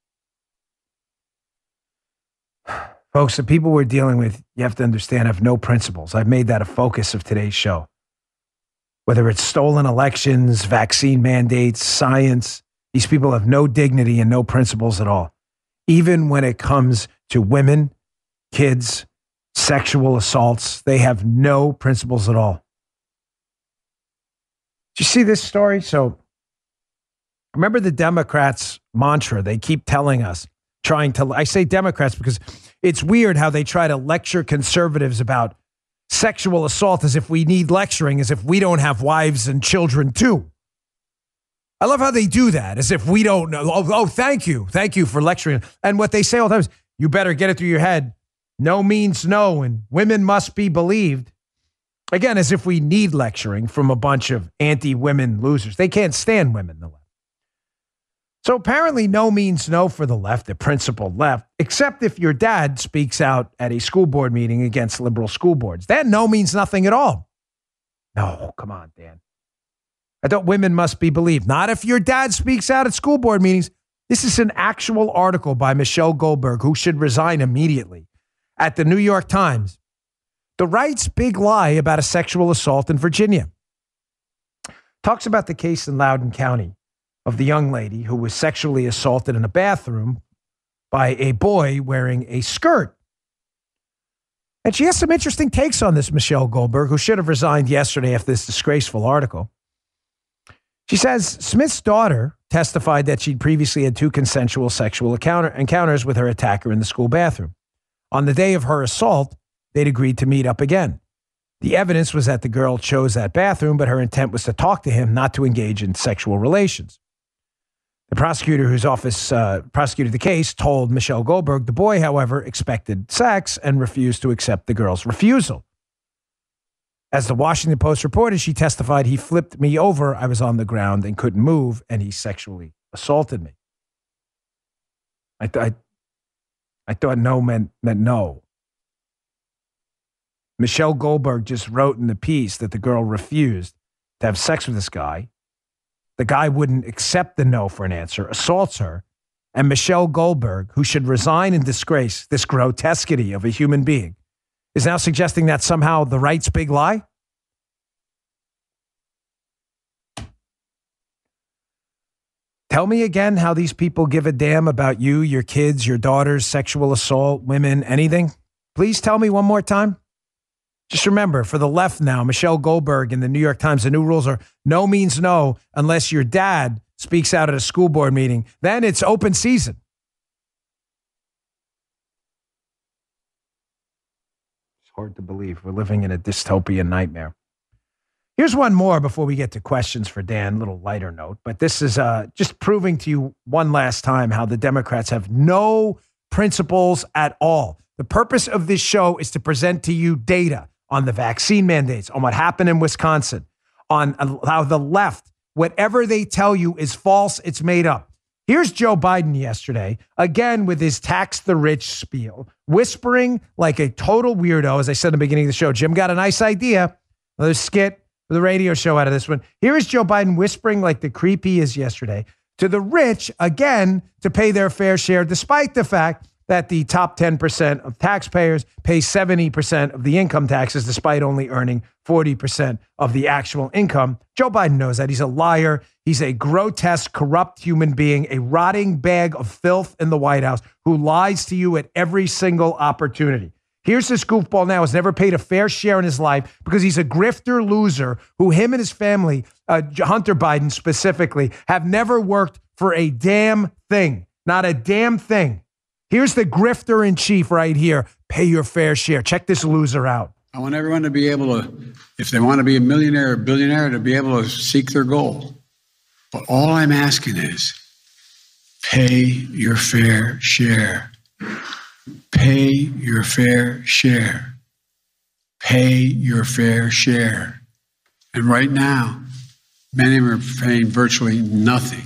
Folks, the people we're dealing with, you have to understand, have no principles. I've made that a focus of today's show. Whether it's stolen elections, vaccine mandates, science, these people have no dignity and no principles at all. Even when it comes to women, kids, sexual assaults, they have no principles at all. Did you see this story? So remember the Democrats' mantra they keep telling us, I say Democrats because it's weird how they try to lecture conservatives about sexual assault as if we need lecturing, as if we don't have wives and children too. I love how they do that, as if we don't know. Oh, thank you. Thank you for lecturing. And what they say all the time is, you better get it through your head. No means no, and women must be believed. Again, as if we need lecturing from a bunch of anti-women losers. They can't stand women, the left. So apparently no means no for the left, the principled left, except if your dad speaks out at a school board meeting against liberal school boards. Then no means nothing at all. No, come on, Dan. I thought women must be believed. Not if your dad speaks out at school board meetings. This is an actual article by Michelle Goldberg, who should resign immediately, at the New York Times. The right's big lie about a sexual assault in Virginia. Talks about the case in Loudoun County of the young lady who was sexually assaulted in a bathroom by a boy wearing a skirt. And she has some interesting takes on this, Michelle Goldberg, who should have resigned yesterday after this disgraceful article. She says Smith's daughter testified that she'd previously had 2 consensual sexual encounters with her attacker in the school bathroom. On the day of her assault, they'd agreed to meet up again. The evidence was that the girl chose that bathroom, but her intent was to talk to him, not to engage in sexual relations. The prosecutor whose office prosecuted the case told Michelle Goldberg the boy, however, expected sex and refused to accept the girl's refusal. As the Washington Post reported, she testified, he flipped me over, I was on the ground and couldn't move, and he sexually assaulted me. I thought no meant no. Michelle Goldberg just wrote in the piece that the girl refused to have sex with this guy. The guy wouldn't accept the no for an answer, assaults her, and Michelle Goldberg, who should resign in disgrace this grotesquity of a human being, is now suggesting that somehow the right's big lie? Tell me again how these people give a damn about you, your kids, your daughters, sexual assault, women, anything. Please tell me one more time. Just remember, for the left now, Michelle Goldberg in the New York Times, the new rules are no means no unless your dad speaks out at a school board meeting. Then it's open season. It's hard to believe. We're living in a dystopian nightmare. Here's one more before we get to questions for Dan, a little lighter note. But this is just proving to you one last time how the Democrats have no principles at all. The purpose of this show is to present to you data on the vaccine mandates, on what happened in Wisconsin, on how the left, whatever they tell you is false, it's made up. Here's Joe Biden yesterday, again with his tax the rich spiel, whispering like a total weirdo. As I said in the beginning of the show, Jim got a nice idea, another skit for the radio show out of this one. Here is Joe Biden whispering like the creep he is yesterday to the rich, again, to pay their fair share, despite the fact that the top 10% of taxpayers pay 70% of the income taxes, despite only earning 40% of the actual income. Joe Biden knows that. He's a liar. He's a grotesque, corrupt human being, a rotting bag of filth in the White House who lies to you at every single opportunity. Here's this goofball now, has never paid a fair share in his life because he's a grifter loser who him and his family, Hunter Biden specifically, have never worked for a damn thing. Not a damn thing. Here's the grifter in chief right here. Pay your fair share. Check this loser out. I want everyone to be able to, if they want to be a millionaire or billionaire, to be able to seek their goal. But all I'm asking is pay your fair share. Pay your fair share. Pay your fair share. And right now, many of them are paying virtually nothing.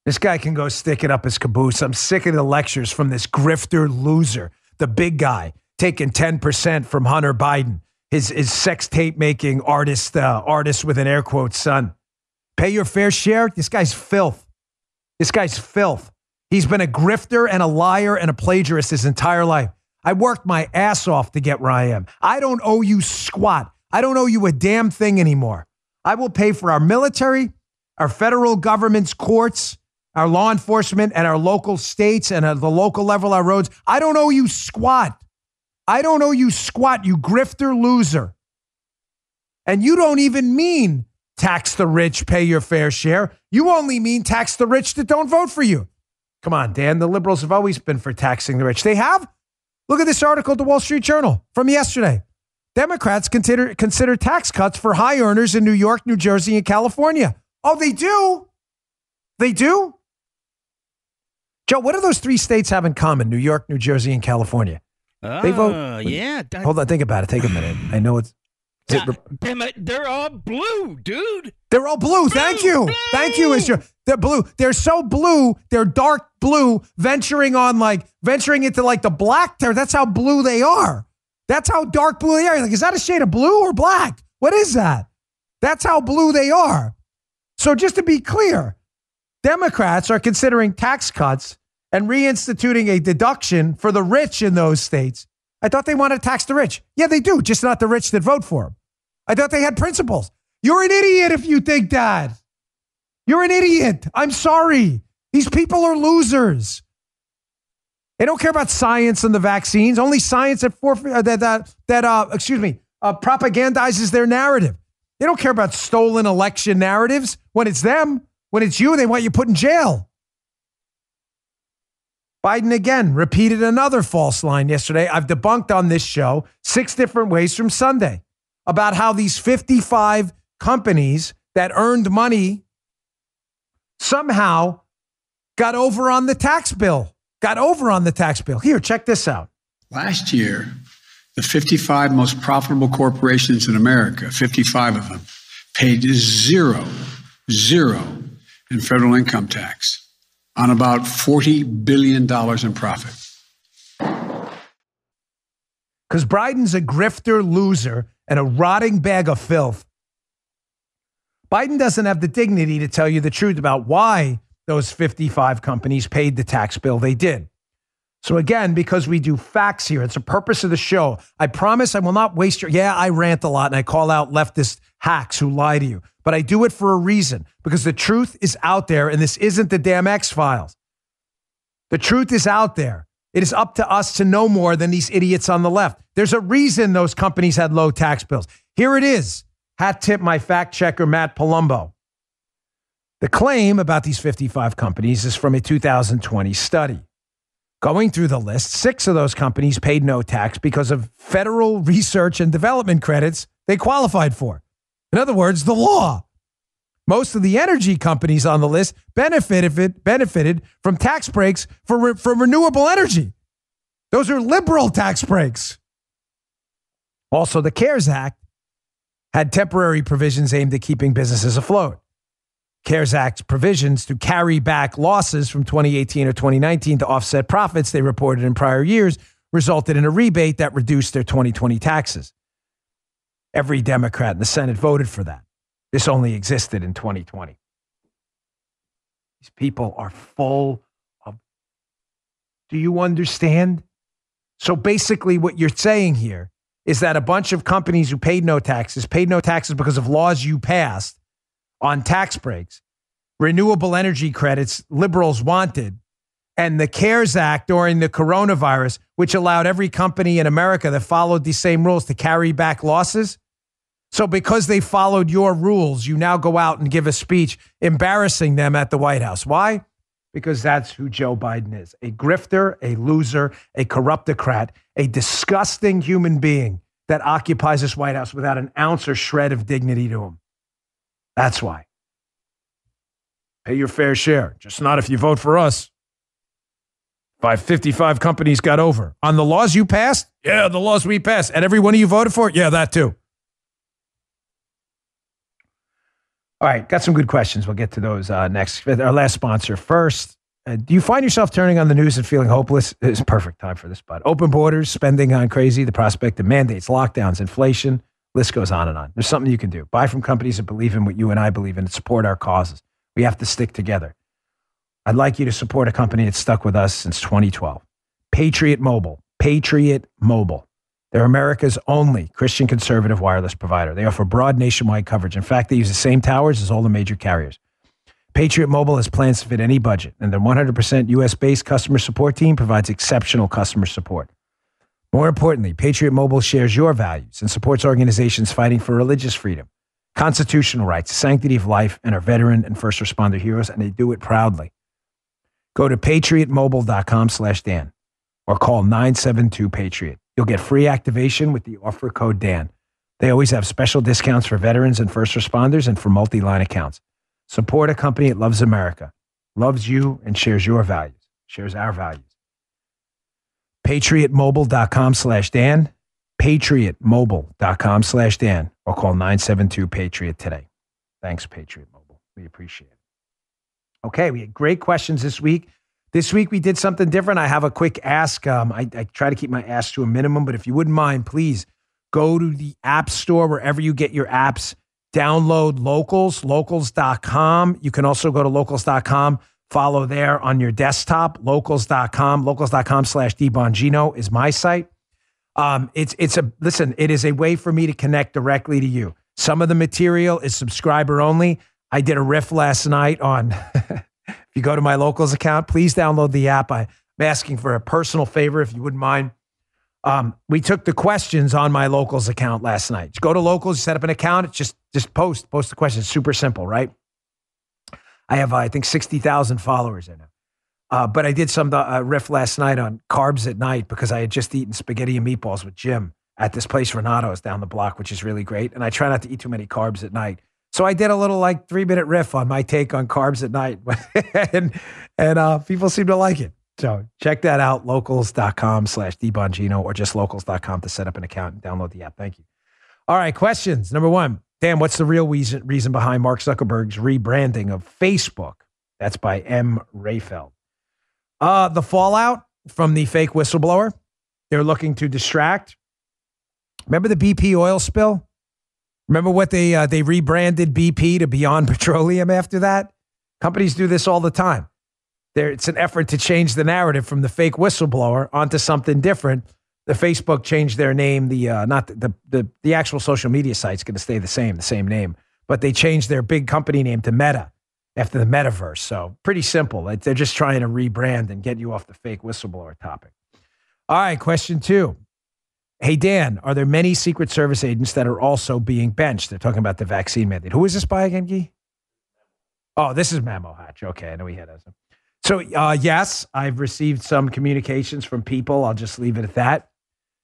This guy can go stick it up his caboose. I'm sick of the lectures from this grifter loser, the big guy, taking 10% from Hunter Biden, his sex tape making artist with an air quote son. Pay your fair share. This guy's filth. This guy's filth. He's been a grifter and a liar and a plagiarist his entire life. I worked my ass off to get where I am. I don't owe you squat. I don't owe you a damn thing anymore. I will pay for our military, our federal government's courts, our law enforcement, and our local states, and at the local level, our roads. I don't owe you squat. I don't owe you squat, you grifter loser. And you don't even mean tax the rich, pay your fair share. You only mean tax the rich that don't vote for you. Come on, Dan, the liberals have always been for taxing the rich. They have? Look at this article at the Wall Street Journal from yesterday. Democrats consider tax cuts for high earners in New York, New Jersey, and California. Oh, they do? They do? Joe, what do those three states have in common? New York, New Jersey, and California. They vote. Yeah. Hold on, think about it. Take a minute. I know it's. Damn it, they're all blue, dude. They're all blue. Thank you. Blue. Thank you. They're blue. They're so blue. They're dark blue, venturing into like the black. That's how blue they are. That's how dark blue they are. Like, is that a shade of blue or black? What is that? That's how blue they are. So just to be clear, Democrats are considering tax cuts and reinstituting a deduction for the rich in those states. I thought they wanted to tax the rich. Yeah, they do, just not the rich that vote for them. I thought they had principles. You're an idiot if you think that. You're an idiot. I'm sorry. These people are losers. They don't care about science and the vaccines. Only science that propagandizes their narrative. They don't care about stolen election narratives. When it's them, when it's you, they want you put in jail. Biden again repeated another false line yesterday. I've debunked on this show 6 different ways from Sunday about how these 55 companies that earned money somehow got over on the tax bill. Here, check this out. Last year, the 55 most profitable corporations in America, 55 of them, paid zero in federal income tax on about $40 billion in profit. Because Biden's a grifter loser and a rotting bag of filth. Biden doesn't have the dignity to tell you the truth about why those 55 companies paid the tax bill they did. So again, because we do facts here, it's the purpose of the show. I promise I will not waste I rant a lot and I call out leftist hacks who lie to you. But I do it for a reason, because the truth is out there, and this isn't the damn X-Files. The truth is out there. It is up to us to know more than these idiots on the left. There's a reason those companies had low tax bills. Here it is. Hat tip my fact checker, Matt Palumbo. The claim about these 55 companies is from a 2020 study. Going through the list, 6 of those companies paid no tax because of federal research and development credits they qualified for. In other words, the law. Most of the energy companies on the list benefited from tax breaks for renewable energy. Those are liberal tax breaks. Also, the CARES Act had temporary provisions aimed at keeping businesses afloat. CARES Act provisions to carry back losses from 2018 or 2019 to offset profits they reported in prior years resulted in a rebate that reduced their 2020 taxes. Every Democrat in the Senate voted for that. This only existed in 2020. These people are full of... Do you understand? So basically what you're saying here is that a bunch of companies who paid no taxes because of laws you passed on tax breaks, renewable energy credits liberals wanted, and the CARES Act during the coronavirus, which allowed every company in America that followed these same rules to carry back losses. So because they followed your rules, you now go out and give a speech embarrassing them at the White House. Why? Because that's who Joe Biden is. A grifter, a loser, a corruptocrat, a disgusting human being that occupies this White House without an ounce or shred of dignity to him. That's why. Pay your fair share, just not if you vote for us. 555 companies got over. On the laws you passed? Yeah, the laws we passed. And every one of you voted for it? Yeah, that too. All right, got some good questions. We'll get to those next. Our last sponsor first. Do you find yourself turning on the news and feeling hopeless? It's perfect time for this, bud. Open borders, spending on crazy, the prospect of mandates, lockdowns, inflation, list goes on and on. There's something you can do. Buy from companies that believe in what you and I believe in and support our causes. We have to stick together. I'd like you to support a company that's stuck with us since 2012. Patriot Mobile. Patriot Mobile. They're America's only Christian conservative wireless provider. They offer broad nationwide coverage. In fact, they use the same towers as all the major carriers. Patriot Mobile has plans to fit any budget, and their 100% U.S.-based customer support team provides exceptional customer support. More importantly, Patriot Mobile shares your values and supports organizations fighting for religious freedom, constitutional rights, sanctity of life, and our veteran and first responder heroes, and they do it proudly. Go to patriotmobile.com/Dan or call 972-PATRIOT. You'll get free activation with the offer code Dan. They always have special discounts for veterans and first responders and for multi-line accounts. Support a company that loves America, loves you, and shares your values, shares our values. patriotmobile.com/Dan, patriotmobile.com/Dan, or call 972-PATRIOT today. Thanks, Patriot Mobile. We appreciate it. Okay, we had great questions this week. This week we did something different. I have a quick ask. I try to keep my ask to a minimum, but if you wouldn't mind, please go to the App Store, wherever you get your apps. Download Locals, locals.com. You can also go to locals.com, follow there on your desktop, locals.com. Locals.com/DBongino is my site. It is a way for me to connect directly to you. Some of the material is subscriber only. I did a riff last night on, if you go to my Locals account, please download the app. I'm asking for a personal favor, if you wouldn't mind. We took the questions on my Locals account last night. Just go to Locals, set up an account. It's just post the questions. Super simple, right? I have, I think, 60,000 followers in it. But I did some riff last night on carbs at night because I had just eaten spaghetti and meatballs with Jim at this place, Renato's, down the block, which is really great. And I try not to eat too many carbs at night. So I did a little 3-minute riff on my take on carbs at night. and people seem to like it. So check that out, locals.com/DBongino, or just locals.com to set up an account and download the app. Thank you. All right, questions. Number one, Dan, what's the real reason behind Mark Zuckerberg's rebranding of Facebook? That's by M. Rayfeld. The fallout from the fake whistleblower. They're looking to distract. Remember the BP oil spill? Remember what they rebranded BP to Beyond Petroleum after that? Companies do this all the time. It's an effort to change the narrative from the fake whistleblower onto something different. The Facebook changed their name. The actual social media site's going to stay the same name, but they changed their big company name to Meta after the metaverse. So pretty simple. They're just trying to rebrand and get you off the fake whistleblower topic. All right, question 2. Hey, Dan, are there many Secret Service agents that are also being benched? They're talking about the vaccine mandate. Who is this by again, Guy? Oh, this is Mamo Hatch. Okay, I know he had us. So, yes, I've received some communications from people. I'll just leave it at that.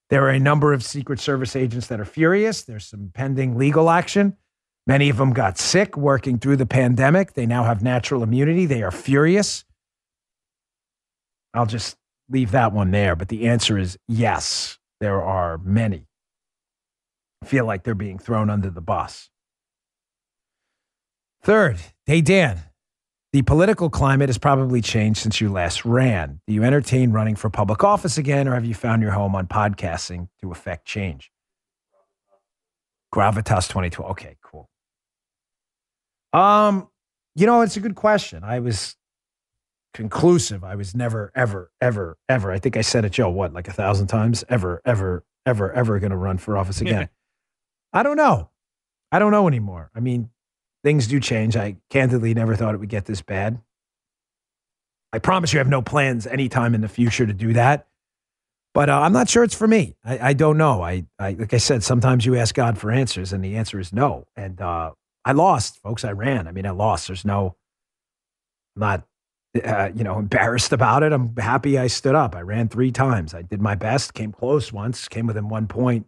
There are a number of Secret Service agents that are furious. There's some pending legal action. Many of them got sick working through the pandemic. They now have natural immunity. They are furious. I'll just leave that one there. But the answer is yes, there are many. I feel like they're being thrown under the bus. Third, hey, Dan, the political climate has probably changed since you last ran. Do you entertain running for public office again, or have you found your home on podcasting to affect change? Gravitas 2012. Okay, cool. It's a good question. I was conclusive. I was never, ever, ever, ever. I think I said it, Joe, like 1,000 times? Ever, ever, ever, ever going to run for office again. I don't know. I don't know anymore. I mean, things do change. I candidly never thought it would get this bad. I promise you I have no plans anytime in the future to do that. But I'm not sure it's for me. I don't know. I like I said, sometimes you ask God for answers, and the answer is no. And I lost, folks. I ran. I lost. I'm not, embarrassed about it. I'm happy I stood up. I ran 3 times. I did my best, came close once, came within 1 point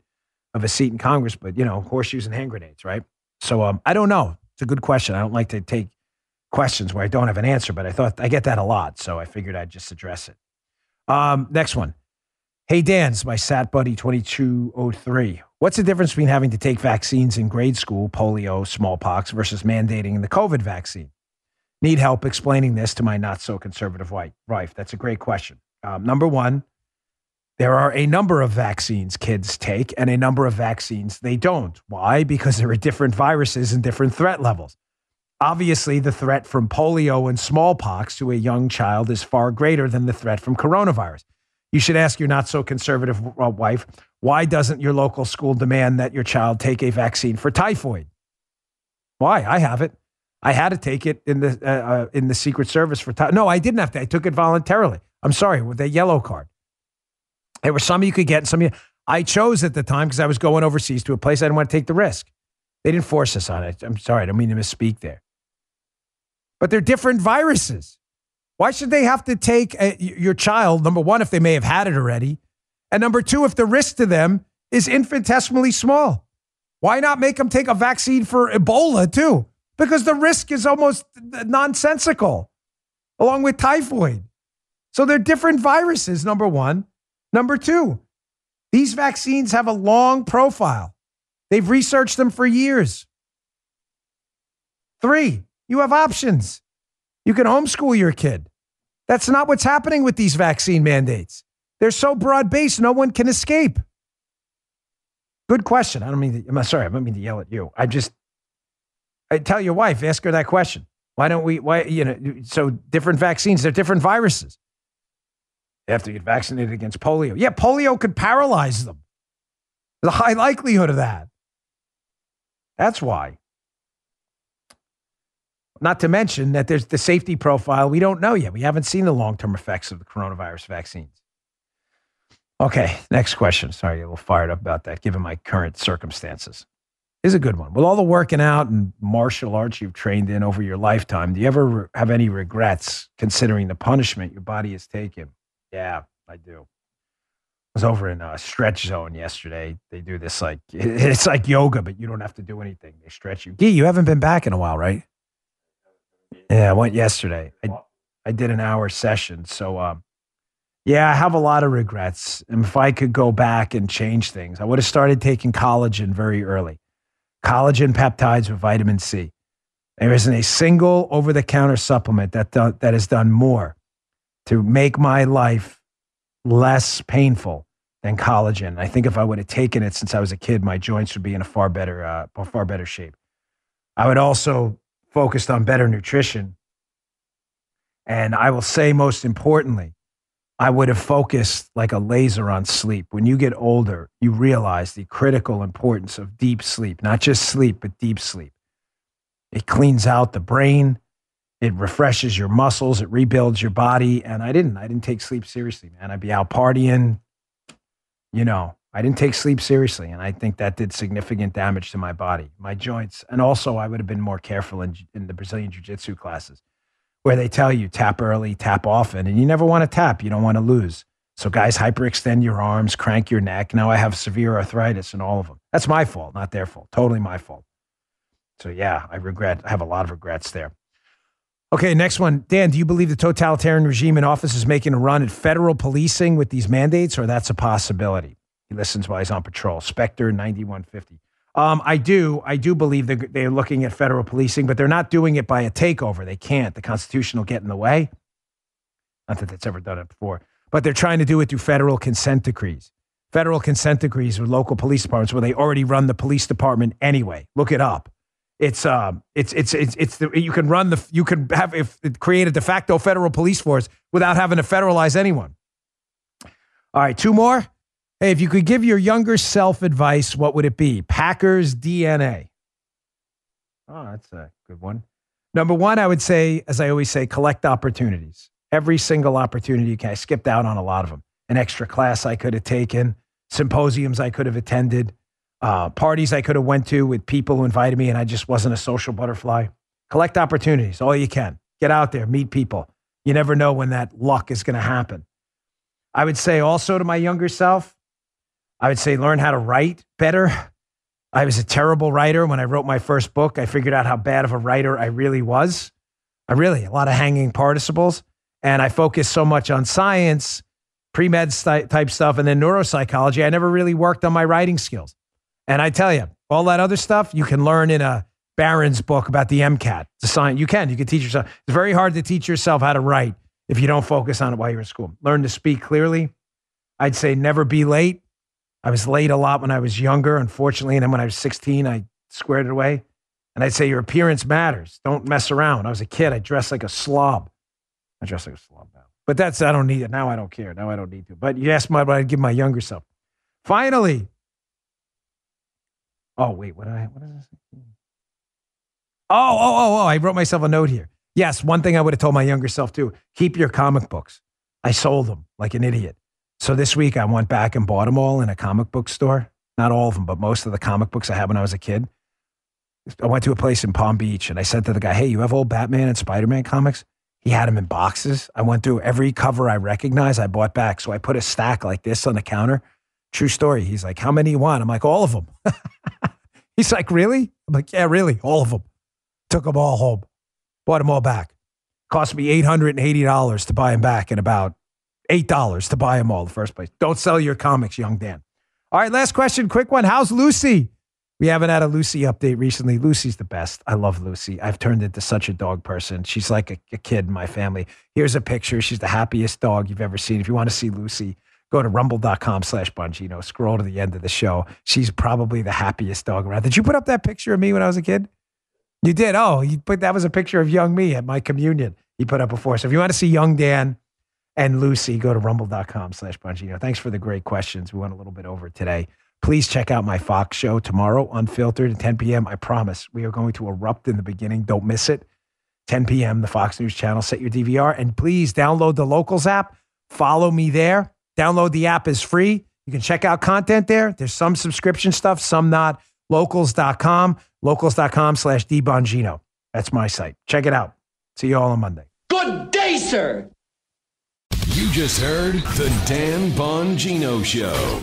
of a seat in Congress, but, horseshoes and hand grenades, right? So I don't know. It's a good question. I don't like to take questions where I don't have an answer, but I thought I get that a lot, so I figured I'd just address it. Next one. Hey, Dan, it's my SAT buddy 2203. What's the difference between having to take vaccines in grade school, polio, smallpox, versus mandating the COVID vaccine? Need help explaining this to my not-so-conservative wife. That's a great question. Number one, there are a number of vaccines kids take and a number of vaccines they don't. Why? Because there are different viruses and different threat levels. Obviously, the threat from polio and smallpox to a young child is far greater than the threat from coronavirus. You should ask your not-so-conservative wife, why doesn't your local school demand that your child take a vaccine for typhoid? Why? I have it. I had to take it in the Secret Service for typhoid. No, I didn't have to. I took it voluntarily. I'm sorry, with a yellow card. There were some you could get, and some I chose at the time because I was going overseas to a place I didn't want to take the risk. They didn't force us on it. I'm sorry, I don't mean to misspeak there. But they're different viruses. Why should they have to take your child, number one, if they may have had it already, and number two, if the risk to them is infinitesimally small? Why not make them take a vaccine for Ebola too? Because the risk is almost nonsensical, along with typhoid. So they're different viruses, number one. Number two, these vaccines have a long profile. They've researched them for years. 3, you have options. You can homeschool your kid. That's not what's happening with these vaccine mandates. They're so broad-based, no one can escape. Good question. I don't mean to yell at you. I tell your wife, ask her that question. So different vaccines, they're different viruses. They have to get vaccinated against polio. Yeah, polio could paralyze them. There's a high likelihood of that. That's why. Not to mention that there's the safety profile we don't know yet. We haven't seen the long-term effects of the coronavirus vaccines. Okay, next question. Sorry, a little fired up about that, given my current circumstances. This is a good one. With all the working out and martial arts you've trained in over your lifetime, do you ever have any regrets considering the punishment your body has taken? Yeah, I do. I was over in a stretch zone yesterday. They do this it's like yoga, but you don't have to do anything. They stretch you. Gee, you haven't been back in a while, right? Yeah, I went yesterday. I did an hour session. So, I have a lot of regrets. And if I could go back and change things, I would have started taking collagen very early. Collagen peptides with vitamin C. There isn't a single over-the-counter supplement that has done more to make my life less painful than collagen. I think if I would have taken it since I was a kid, my joints would be in a far better shape. I would also focused on better nutrition. And I will say, most importantly, I would have focused like a laser on sleep. When you get older, you realize the critical importance of deep sleep, not just sleep, but deep sleep. It cleans out the brain. It refreshes your muscles. It rebuilds your body. And I didn't take sleep seriously, man. I'd be out partying. I didn't take sleep seriously. And I think that did significant damage to my body, my joints. And also I would have been more careful in the Brazilian jiu-jitsu classes where they tell you tap early, tap often, and you never want to tap. You don't want to lose. So guys hyperextend your arms, crank your neck. Now I have severe arthritis in all of them. That's my fault, not their fault. Totally my fault. So yeah, I have a lot of regrets there. Okay, next one. Dan, do you believe the totalitarian regime in office is making a run at federal policing with these mandates, or that's a possibility? He listens while he's on patrol. Spectre 9150. I do believe they're looking at federal policing, but they're not doing it by a takeover. They can't. The Constitution will get in the way. Not that that's ever done it before, but they're trying to do it through federal consent decrees. Federal consent decrees with local police departments where they already run the police department anyway. Look it up. You can create a de facto federal police force without having to federalize anyone. All right, 2 more. Hey, if you could give your younger self advice, what would it be? Packers DNA. Oh, that's a good one. Number 1, I would say, as I always say, collect opportunities. Every single opportunity you can. I skipped out on a lot of them. An extra class I could have taken, symposiums I could have attended, parties I could have went to with people who invited me and I just wasn't a social butterfly. Collect opportunities, all you can. Get out there, meet people. You never know when that luck is going to happen. I would say also to my younger self, I would say learn how to write better. I was a terrible writer. When I wrote my first book, I figured out how bad of a writer I really was. A lot of hanging participles. And I focused so much on science, pre-med type stuff, and then neuropsychology. I never really worked on my writing skills. And I tell you, all that other stuff you can learn in a Barron's book about the MCAT. It's a science. You can teach yourself. It's very hard to teach yourself how to write if you don't focus on it while you're in school. Learn to speak clearly. I'd say never be late. I was late a lot when I was younger, unfortunately. And then when I was 16, I squared it away. And I'd say your appearance matters. Don't mess around. When I was a kid, I dressed like a slob. I dress like a slob now. But I don't need it. Now I don't care. Now I don't need to. But you asked what I'd give my younger self. Finally. Oh, wait. What is this? Oh, I wrote myself a note here. Yes, one thing I would have told my younger self too. Keep your comic books. I sold them like an idiot. So this week I went back and bought them all in a comic book store. Not all of them, but most of the comic books I had when I was a kid. I went to a place in Palm Beach and I said to the guy, hey, you have old Batman and Spider-Man comics? He had them in boxes. I went through every cover I recognized, I bought back. So I put a stack like this on the counter. True story. He's like, how many you want? I'm like, all of them. He's like, really? I'm like, yeah, really, all of them. Took them all home. Bought them all back. Cost me $880 to buy them back and about $8 to buy them all in the first place. Don't sell your comics, young Dan. All right, last question, quick one. How's Lucy? We haven't had a Lucy update recently. Lucy's the best. I love Lucy. I've turned into such a dog person. She's like a kid in my family. Here's a picture. She's the happiest dog you've ever seen. If you want to see Lucy, go to rumble.com/Bongino. Scroll to the end of the show. She's probably the happiest dog around. Did you put up that picture of me when I was a kid? You did? Oh, that was a picture of young me at my communion. You put up before. So if you want to see young Dan and Lucy, go to rumble.com/Bongino. Thanks for the great questions. We went a little bit over today. Please check out my Fox show tomorrow, Unfiltered at 10 p.m. I promise we are going to erupt in the beginning. Don't miss it. 10 p.m., the Fox News channel. Set your DVR. And please download the Locals app. Follow me there. Download the app is free. You can check out content there. There's some subscription stuff, some not. Locals.com, locals.com/DBongino. That's my site. Check it out. See you all on Monday. Good day, sir. You just heard The Dan Bongino Show.